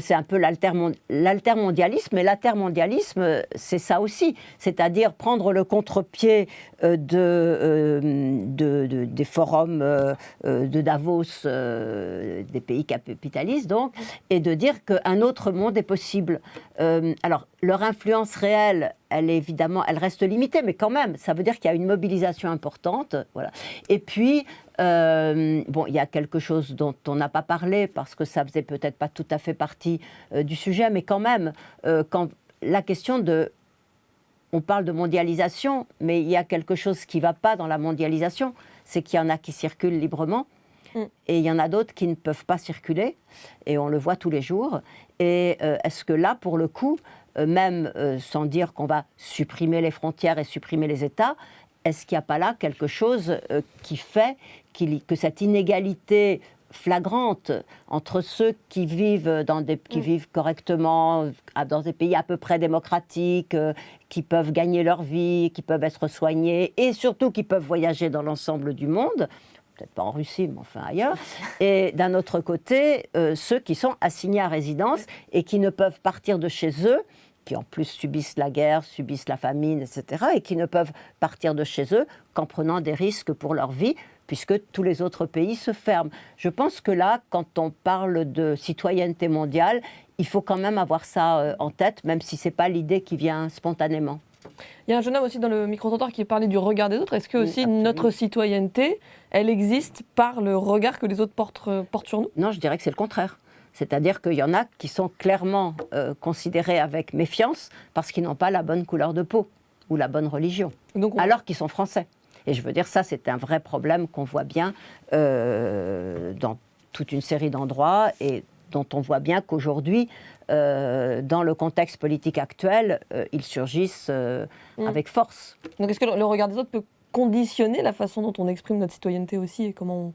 C'est un peu l'altermondialisme, mais l'altermondialisme, c'est ça aussi. C'est-à-dire prendre le contre-pied des forums de Davos, des pays capitalistes, donc, et de dire qu'un autre monde est possible. Alors, leur influence réelle, elle reste limitée, mais quand même, ça veut dire qu'il y a une mobilisation importante. Voilà. Et puis, il y a quelque chose dont on n'a pas parlé, parce que ça faisait peut-être pas tout à fait partie du sujet, mais quand même, quand la question de... On parle de mondialisation, mais il y a quelque chose qui ne va pas dans la mondialisation, c'est qu'il y en a qui circulent librement, et il y en a d'autres qui ne peuvent pas circuler, et on le voit tous les jours. Et est-ce que là, pour le coup, même sans dire qu'on va supprimer les frontières et supprimer les États, est-ce qu'il n'y a pas là quelque chose qui fait que cette inégalité flagrante entre ceux qui vivent correctement dans des pays à peu près démocratiques, qui peuvent gagner leur vie, qui peuvent être soignés et surtout qui peuvent voyager dans l'ensemble du monde, peut-être pas en Russie, mais enfin ailleurs, et d'un autre côté, ceux qui sont assignés à résidence et qui ne peuvent partir de chez eux, qui en plus subissent la guerre, subissent la famine, etc., et qui ne peuvent partir de chez eux qu'en prenant des risques pour leur vie, puisque tous les autres pays se ferment. Je pense que là, quand on parle de citoyenneté mondiale, il faut quand même avoir ça en tête, même si ce n'est pas l'idée qui vient spontanément. Il y a un jeune homme aussi dans le micro-trottoir qui parlait du regard des autres. Est-ce que aussi notre citoyenneté, elle existe par le regard que les autres portent sur nous ? Non, je dirais que c'est le contraire. C'est-à-dire qu'il y en a qui sont clairement considérés avec méfiance parce qu'ils n'ont pas la bonne couleur de peau ou la bonne religion, alors qu'ils sont français. Et je veux dire, ça, c'est un vrai problème qu'on voit bien dans toute une série d'endroits et dont on voit bien qu'aujourd'hui, dans le contexte politique actuel, ils surgissent avec force. Donc est-ce que le regard des autres peut conditionner la façon dont on exprime notre citoyenneté aussi et comment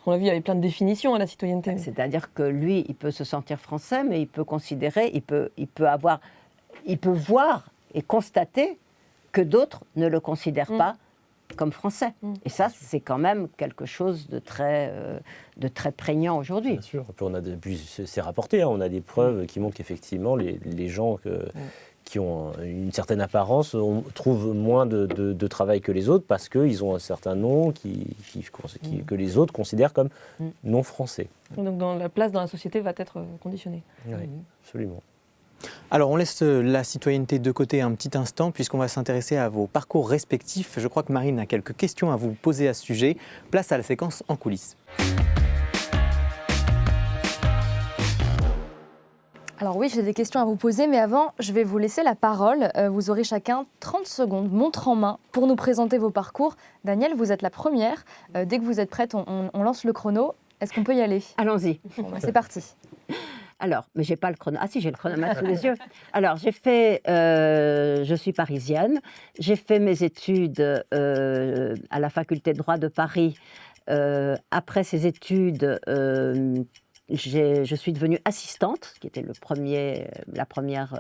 on l'a vu, il y avait plein de définitions à la citoyenneté. C'est-à-dire que lui, il peut se sentir français, mais il peut considérer, il peut voir et constater que d'autres ne le considèrent pas comme français. Et ça, c'est quand même quelque chose de très prégnant aujourd'hui. Bien sûr. C'est rapporté, on a des preuves qui montrent qu'effectivement, les gens qui ont une certaine apparence trouvent moins de travail que les autres parce qu'ils ont un certain nom que les autres considèrent comme non français. Donc la place dans la société va être conditionnée. Oui, absolument. Alors, on laisse la citoyenneté de côté un petit instant puisqu'on va s'intéresser à vos parcours respectifs. Je crois que Marine a quelques questions à vous poser à ce sujet. Place à la séquence en coulisses. Alors oui, j'ai des questions à vous poser, mais avant, je vais vous laisser la parole. Vous aurez chacun 30 secondes, montre en main, pour nous présenter vos parcours. Daniel, vous êtes la première. Dès que vous êtes prête, on lance le chrono. Est-ce qu'on peut y aller ? Allons-y. C'est parti. Alors, mais j'ai pas le chrono. Ah si, j'ai le chronomètre sous les yeux. Alors, je suis parisienne. J'ai fait mes études à la faculté de droit de Paris. Après ces études, je suis devenue assistante, ce qui était la première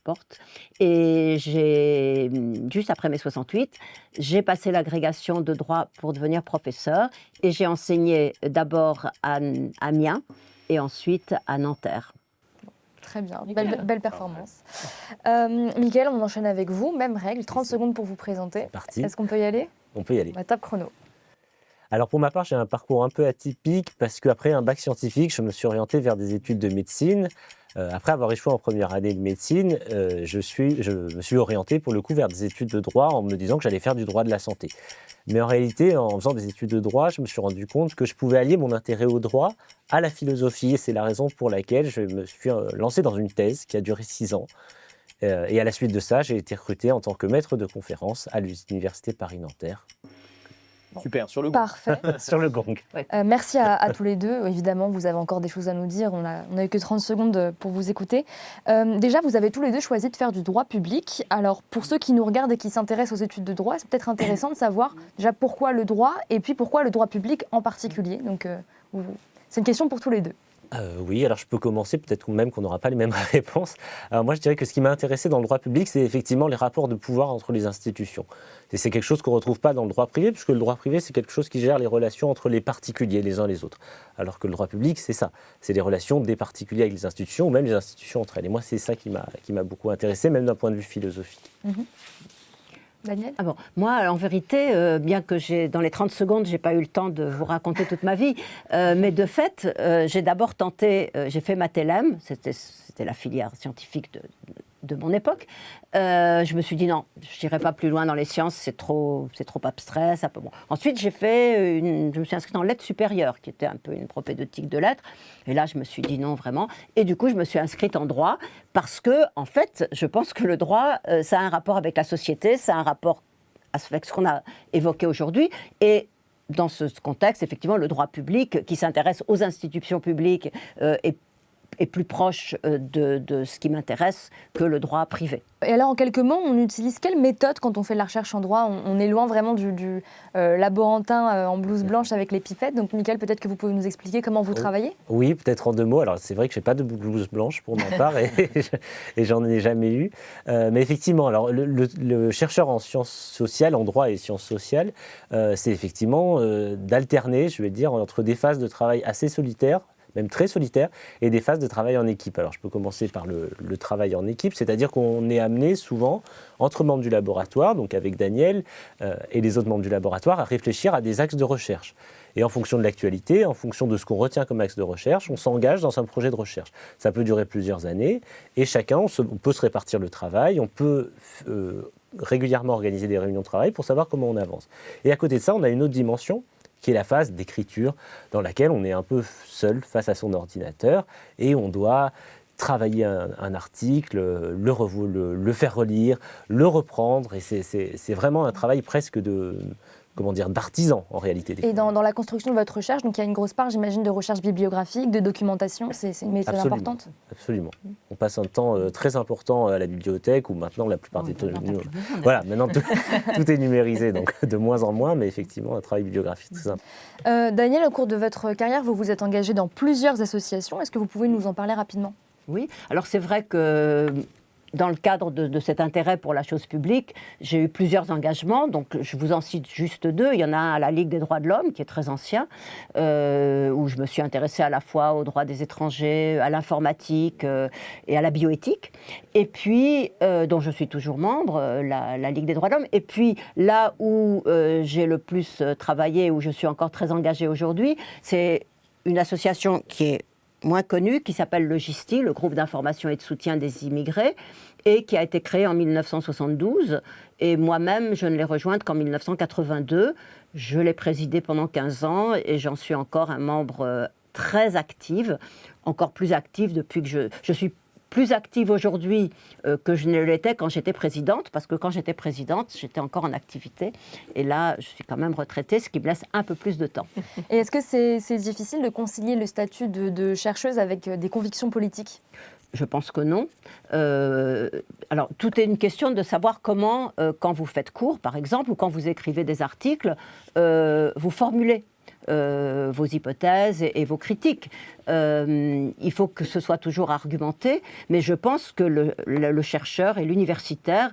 porte. Et juste après mai 68, j'ai passé l'agrégation de droit pour devenir professeur. Et j'ai enseigné d'abord à Amiens et ensuite à Nanterre. Très bien, belle performance. Mickaël, on enchaîne avec vous, même règle, 30 secondes pour vous présenter. C'est parti. Est-ce qu'on peut y aller? On peut y aller. Top chrono. Alors pour ma part, j'ai un parcours un peu atypique parce qu'après un bac scientifique, je me suis orienté vers des études de médecine. Après avoir échoué en première année de médecine, je me suis orienté pour le coup vers des études de droit en me disant que j'allais faire du droit de la santé. Mais en réalité, en faisant des études de droit, je me suis rendu compte que je pouvais allier mon intérêt au droit à la philosophie. Et c'est la raison pour laquelle je me suis lancé dans une thèse qui a duré 6 ans. Et à la suite de ça, j'ai été recruté en tant que maître de conférence à l'Université Paris-Nanterre. Super, sur le gong. Parfait. Sur le gong. Merci à tous les deux. Évidemment, vous avez encore des choses à nous dire. On n'a eu que 30 secondes pour vous écouter. Déjà, vous avez tous les deux choisi de faire du droit public. Alors, pour ceux qui nous regardent et qui s'intéressent aux études de droit, c'est peut-être intéressant de savoir déjà pourquoi le droit et puis pourquoi le droit public en particulier. Donc, c'est une question pour tous les deux. Oui, alors je peux commencer, peut-être même qu'on n'aura pas les mêmes réponses. Alors moi, je dirais que ce qui m'a intéressé dans le droit public, c'est effectivement les rapports de pouvoir entre les institutions. Et c'est quelque chose qu'on ne retrouve pas dans le droit privé, puisque le droit privé, c'est quelque chose qui gère les relations entre les particuliers, les uns les autres. Alors que le droit public, c'est ça. C'est les relations des particuliers avec les institutions, ou même les institutions entre elles. Et moi, c'est ça qui m'a beaucoup intéressé, même d'un point de vue philosophique. Daniel ? Moi, en vérité, bien que dans les 30 secondes, je n'ai pas eu le temps de vous raconter toute ma vie, mais de fait, j'ai d'abord tenté, j'ai fait ma TLM, c'était la filière scientifique de mon époque. Je me suis dit non, je n'irai pas plus loin dans les sciences, c'est trop abstrait. Ça peut... bon. Ensuite, je me suis inscrite en lettres supérieures, qui était un peu une propédeutique de lettres. Et là, je me suis dit non, vraiment. Et du coup, je me suis inscrite en droit parce que, en fait, je pense que le droit, ça a un rapport avec la société, ça a un rapport avec ce qu'on a évoqué aujourd'hui. Et dans ce contexte, effectivement, le droit public, qui s'intéresse aux institutions publiques, est plus proche de ce qui m'intéresse que le droit privé. Et alors, en quelques mots, on utilise quelle méthode quand on fait de la recherche en droit? On est loin vraiment du laborantin en blouse blanche avec les pipettes. Donc, Mickaël, peut-être que vous pouvez nous expliquer comment vous travaillez? Oui, peut-être en 2 mots. Alors, c'est vrai que je n'ai pas de blouse blanche pour ma part et j'en ai jamais eu. Mais effectivement, alors, le chercheur en sciences sociales, en droit et sciences sociales, c'est effectivement d'alterner, je vais dire, entre des phases de travail assez solitaires, même très solitaire, et des phases de travail en équipe. Alors je peux commencer par le travail en équipe, c'est-à-dire qu'on est amené souvent, entre membres du laboratoire, donc avec Daniel et les autres membres du laboratoire, à réfléchir à des axes de recherche. Et en fonction de l'actualité, en fonction de ce qu'on retient comme axe de recherche, on s'engage dans un projet de recherche. Ça peut durer plusieurs années, et chacun, on peut se répartir le travail, on peut régulièrement organiser des réunions de travail pour savoir comment on avance. Et à côté de ça, on a une autre dimension, qui est la phase d'écriture, dans laquelle on est un peu seul face à son ordinateur et on doit travailler un article, le faire relire, le reprendre. Et c'est vraiment un travail presque d'artisan en réalité. Et dans la construction de votre recherche, donc il y a une grosse part, j'imagine, de recherche bibliographique, de documentation. C'est une méthode importante. Absolument. On passe un temps très important à la bibliothèque où maintenant la plupart des... Voilà, maintenant tout est numérisé, donc de moins en moins, mais effectivement un travail bibliographique très important. Daniel, au cours de votre carrière, vous vous êtes engagé dans plusieurs associations. Est-ce que vous pouvez nous en parler rapidement? Oui, alors c'est vrai que dans le cadre de cet intérêt pour la chose publique, j'ai eu plusieurs engagements, donc je vous en cite juste 2. Il y en a un à la Ligue des droits de l'homme, qui est très ancien, où je me suis intéressée à la fois aux droits des étrangers, à l'informatique et à la bioéthique, et puis, dont je suis toujours membre, la Ligue des droits de l'homme. Et puis, là où j'ai le plus travaillé, où je suis encore très engagée aujourd'hui, c'est une association qui est moins connue, qui s'appelle le GISTI, le groupe d'information et de soutien des immigrés, et qui a été créé en 1972. Et moi-même, je ne l'ai rejointe qu'en 1982. Je l'ai présidée pendant 15 ans et j'en suis encore un membre très actif, encore plus actif depuis que je suis plus active aujourd'hui que je ne l'étais quand j'étais présidente, parce que quand j'étais présidente, j'étais encore en activité. Et là, je suis quand même retraitée, ce qui me laisse un peu plus de temps. Et est-ce que c'est difficile de concilier le statut de chercheuse avec des convictions politiques ? Je pense que non. Alors, tout est une question de savoir comment, quand vous faites cours, par exemple, ou quand vous écrivez des articles, vous formulez vos hypothèses et vos critiques. Il faut que ce soit toujours argumenté, mais je pense que le chercheur et l'universitaire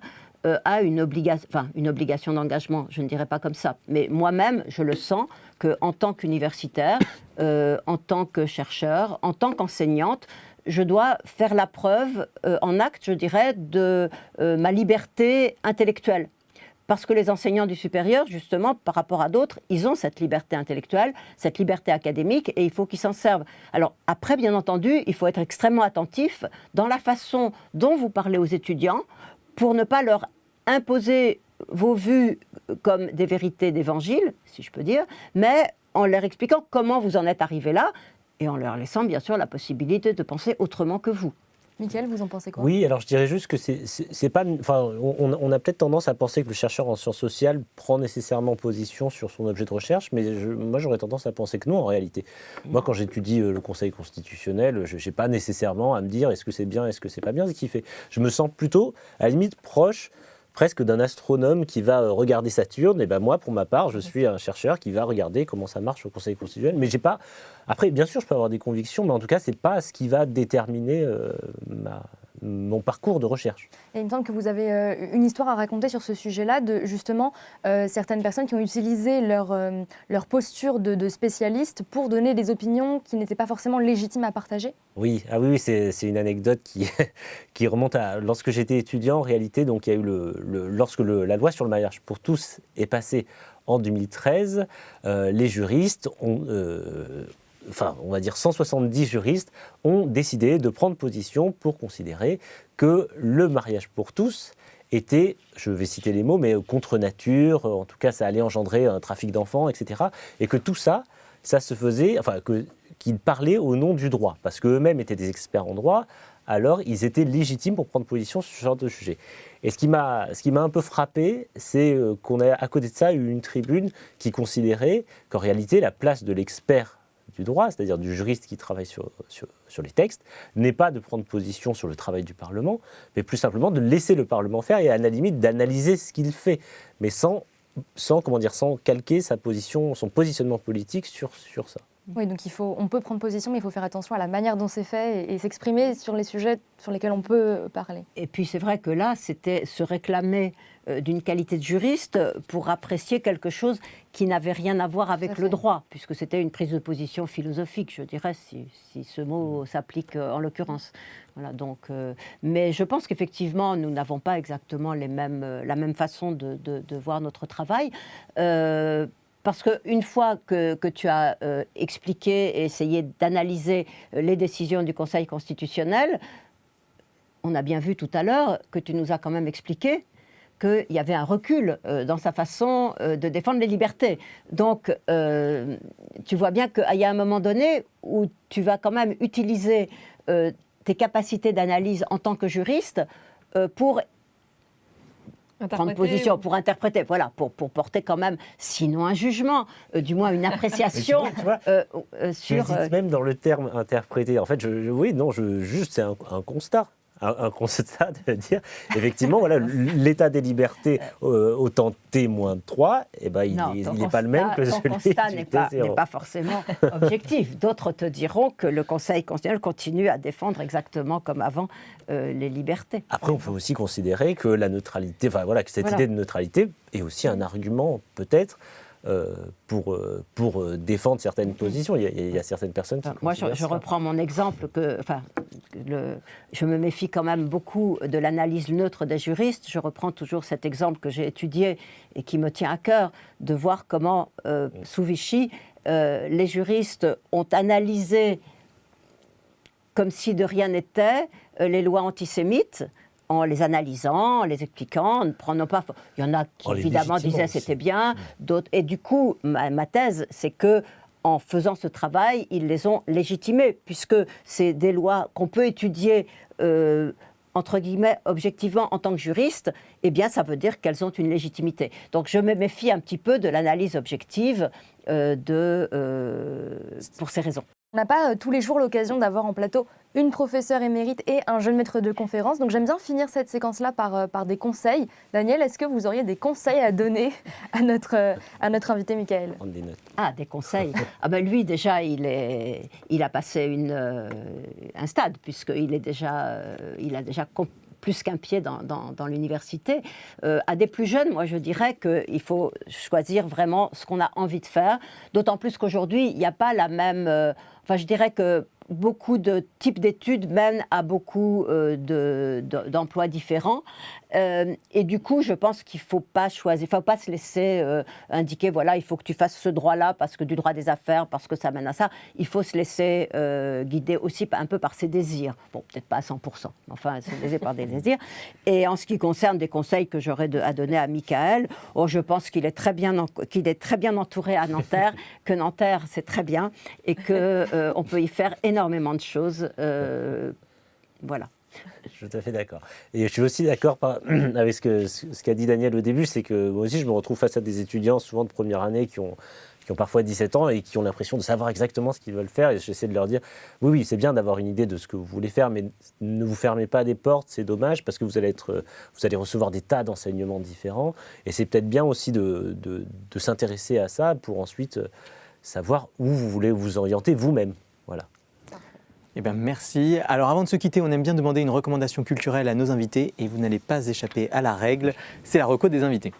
a une obligation d'engagement, je ne dirais pas comme ça, mais moi-même, je le sens qu'en tant qu'universitaire, en tant que chercheur, en tant qu'enseignante, je dois faire la preuve en acte, je dirais, de ma liberté intellectuelle. Parce que les enseignants du supérieur, justement, par rapport à d'autres, ils ont cette liberté intellectuelle, cette liberté académique, et il faut qu'ils s'en servent. Alors après, bien entendu, il faut être extrêmement attentif dans la façon dont vous parlez aux étudiants, pour ne pas leur imposer vos vues comme des vérités d'évangile, si je peux dire, mais en leur expliquant comment vous en êtes arrivé là, et en leur laissant bien sûr la possibilité de penser autrement que vous. Mickaël, vous en pensez quoi? Oui, alors je dirais juste que c'est pas... Enfin, on a peut-être tendance à penser que le chercheur en sciences sociales prend nécessairement position sur son objet de recherche, mais moi j'aurais tendance à penser que non en réalité. Moi quand j'étudie le Conseil constitutionnel, je n'ai pas nécessairement à me dire est-ce que c'est bien, est-ce que c'est pas bien ce qu'il fait. Je me sens plutôt, à la limite, proche presque d'un astronome qui va regarder Saturne. Et ben moi, pour ma part, je suis un chercheur qui va regarder comment ça marche au Conseil constitutionnel. Mais j'ai pas... Après, bien sûr, je peux avoir des convictions, mais en tout cas, c'est pas ce qui va déterminer mon parcours de recherche. Et il me semble que vous avez une histoire à raconter sur ce sujet-là, de justement certaines personnes qui ont utilisé leur posture de spécialiste pour donner des opinions qui n'étaient pas forcément légitimes à partager. Oui, c'est une anecdote qui remonte à lorsque j'étais étudiant. En réalité, donc il y a eu lorsque la loi sur le mariage pour tous est passée en 2013, les juristes ont on va dire 170 juristes ont décidé de prendre position pour considérer que le mariage pour tous était, je vais citer les mots, mais contre nature, en tout cas ça allait engendrer un trafic d'enfants, etc. Et que tout ça se faisait, qu'ils parlaient au nom du droit, parce qu'eux-mêmes étaient des experts en droit, alors ils étaient légitimes pour prendre position sur ce genre de sujet. Et ce qui m'a un peu frappé, c'est qu'on a à côté de ça eu une tribune qui considérait qu'en réalité la place de l'expert du droit, c'est-à-dire du juriste qui travaille sur les textes, n'est pas de prendre position sur le travail du Parlement, mais plus simplement de laisser le Parlement faire et à la limite d'analyser ce qu'il fait, mais sans calquer sa position, son positionnement politique sur ça. Oui, donc on peut prendre position, mais il faut faire attention à la manière dont c'est fait et s'exprimer sur les sujets sur lesquels on peut parler. Et puis c'est vrai que là, c'était se réclamer d'une qualité de juriste pour apprécier quelque chose qui n'avait rien à voir avec le droit, puisque c'était une prise de position philosophique, je dirais, si ce mot s'applique en l'occurrence. Voilà, donc, mais je pense qu'effectivement, nous n'avons pas exactement la même façon de voir notre travail. Parce qu'une fois que tu as expliqué et essayé d'analyser les décisions du Conseil constitutionnel, on a bien vu tout à l'heure que tu nous as quand même expliqué qu'il y avait un recul dans sa façon de défendre les libertés. Donc, tu vois bien qu'il y a un moment donné où tu vas quand même utiliser tes capacités d'analyse en tant que juriste pour prendre position, pour interpréter, voilà, pour porter quand même, sinon un jugement, du moins une appréciation sur... Même dans le terme interpréter, en fait, juste c'est un constat. Un constat de dire, effectivement, voilà, l'état des libertés au temps T-3, il n'est pas le même que celui ton constat n'est pas forcément objectif. D'autres te diront que le Conseil constitutionnel continue à défendre exactement comme avant les libertés. Après, on peut aussi considérer que la neutralité, que cette idée de neutralité est aussi un argument, peut-être, pour défendre certaines positions. Il y a certaines personnes qui moi, je reprends mon exemple, je me méfie quand même beaucoup de l'analyse neutre des juristes. Je reprends toujours cet exemple que j'ai étudié et qui me tient à cœur, de voir comment, sous Vichy, les juristes ont analysé, comme si de rien n'était, les lois antisémites, en les analysant, en les expliquant, en ne prenant pas... Il y en a qui, évidemment, disaient c'était bien, d'autres... Et du coup, ma thèse, c'est que en faisant ce travail, ils les ont légitimés, puisque c'est des lois qu'on peut étudier, entre guillemets, objectivement en tant que juriste, eh bien, ça veut dire qu'elles ont une légitimité. Donc, je me méfie un petit peu de l'analyse objective pour ces raisons. On n'a pas tous les jours l'occasion d'avoir en plateau une professeure émérite et un jeune maître de conférence. Donc j'aime bien finir cette séquence-là par des conseils. Daniel, est-ce que vous auriez des conseils à donner à notre invité Michael? Prendre des notes. Ah, des conseils. Ah ben lui déjà, il a passé un stade puisqu'il est déjà, il a déjà plus qu'un pied dans l'université. À des plus jeunes, moi je dirais qu'il faut choisir vraiment ce qu'on a envie de faire, d'autant plus qu'aujourd'hui, il n'y a pas la même... Enfin, je dirais que beaucoup de types d'études mènent à beaucoup d'emplois différents. Et du coup, je pense qu'il ne faut pas choisir, il ne faut pas se laisser indiquer, voilà, il faut que tu fasses ce droit-là parce que du droit des affaires, parce que ça mène à ça. Il faut se laisser guider aussi un peu par ses désirs. Bon, peut-être pas à 100%, mais enfin, se laisser par des désirs. Et en ce qui concerne des conseils que j'aurais à donner à Michael, je pense qu'il est très bien entouré à Nanterre, que Nanterre, c'est très bien, et qu'on peut y faire énormément de choses. Voilà. Je suis tout à fait d'accord. Et je suis aussi d'accord avec ce qu'a dit Daniel au début, c'est que moi aussi je me retrouve face à des étudiants souvent de première année qui ont parfois 17 ans et qui ont l'impression de savoir exactement ce qu'ils veulent faire, et j'essaie de leur dire oui, c'est bien d'avoir une idée de ce que vous voulez faire, mais ne vous fermez pas des portes, c'est dommage parce que vous allez recevoir des tas d'enseignements différents, et c'est peut-être bien aussi de s'intéresser à ça pour ensuite savoir où vous voulez vous orienter vous-même. Voilà. Eh bien, merci. Alors, avant de se quitter, on aime bien demander une recommandation culturelle à nos invités, et vous n'allez pas échapper à la règle, c'est la reco des invités.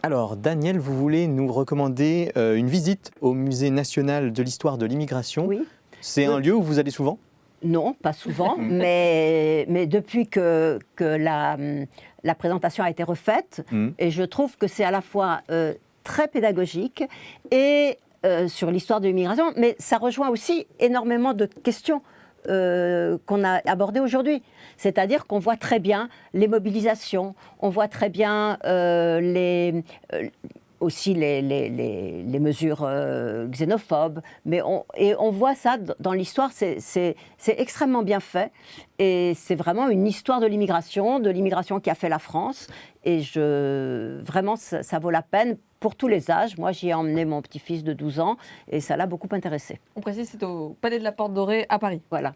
Alors, Daniel, vous voulez nous recommander une visite au Musée national de l'histoire de l'immigration. Oui. C'est un lieu où vous allez souvent ? Non, pas souvent, mais depuis que la présentation a été refaite, et je trouve que c'est à la fois très pédagogique et sur l'histoire de l'immigration, mais ça rejoint aussi énormément de questions qu'on a abordées aujourd'hui. C'est-à-dire qu'on voit très bien les mobilisations, on voit très bien aussi les mesures xénophobes, mais on voit ça dans l'histoire, c'est extrêmement bien fait, et c'est vraiment une histoire de l'immigration qui a fait la France, et vraiment ça vaut la peine pour tous les âges. Moi, j'y ai emmené mon petit-fils de 12 ans, et ça l'a beaucoup intéressé. On précise, c'est au Palais de la Porte Dorée à Paris. Voilà.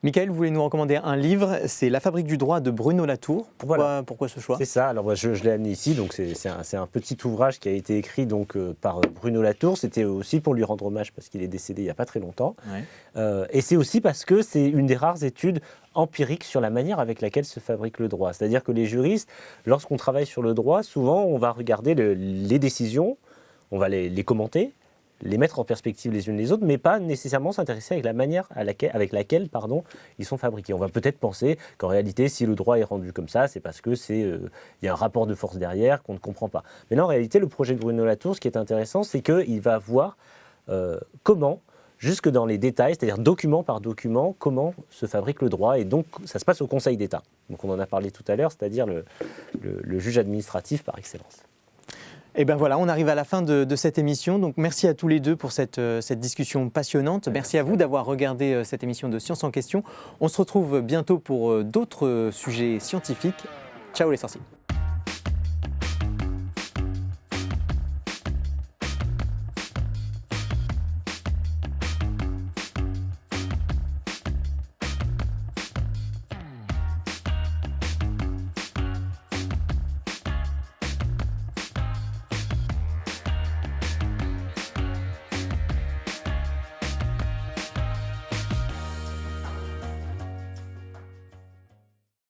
Michael, vous voulez nous recommander un livre, c'est La fabrique du droit de Bruno Latour. Pourquoi ce choix ? C'est ça, alors moi, je l'ai amené ici, donc c'est un petit ouvrage qui a été écrit donc, par Bruno Latour. C'était aussi pour lui rendre hommage parce qu'il est décédé il n'y a pas très longtemps. Ouais. Et c'est aussi parce que c'est une des rares études empiriques sur la manière avec laquelle se fabrique le droit. C'est-à-dire que les juristes, lorsqu'on travaille sur le droit, souvent on va regarder les décisions, on va les commenter, les mettre en perspective les unes les autres, mais pas nécessairement s'intéresser avec la manière avec laquelle ils sont fabriqués. On va peut-être penser qu'en réalité, si le droit est rendu comme ça, c'est parce que y a un rapport de force derrière qu'on ne comprend pas. Mais là, en réalité, le projet de Bruno Latour, ce qui est intéressant, c'est qu'il va voir comment, jusque dans les détails, c'est-à-dire document par document, comment se fabrique le droit. Et donc, ça se passe au Conseil d'État. Donc, on en a parlé tout à l'heure, c'est-à-dire le juge administratif par excellence. Et bien voilà, on arrive à la fin de cette émission. Donc merci à tous les deux pour cette discussion passionnante. Merci à vous d'avoir regardé cette émission de Science en question. On se retrouve bientôt pour d'autres sujets scientifiques. Ciao les sorciers.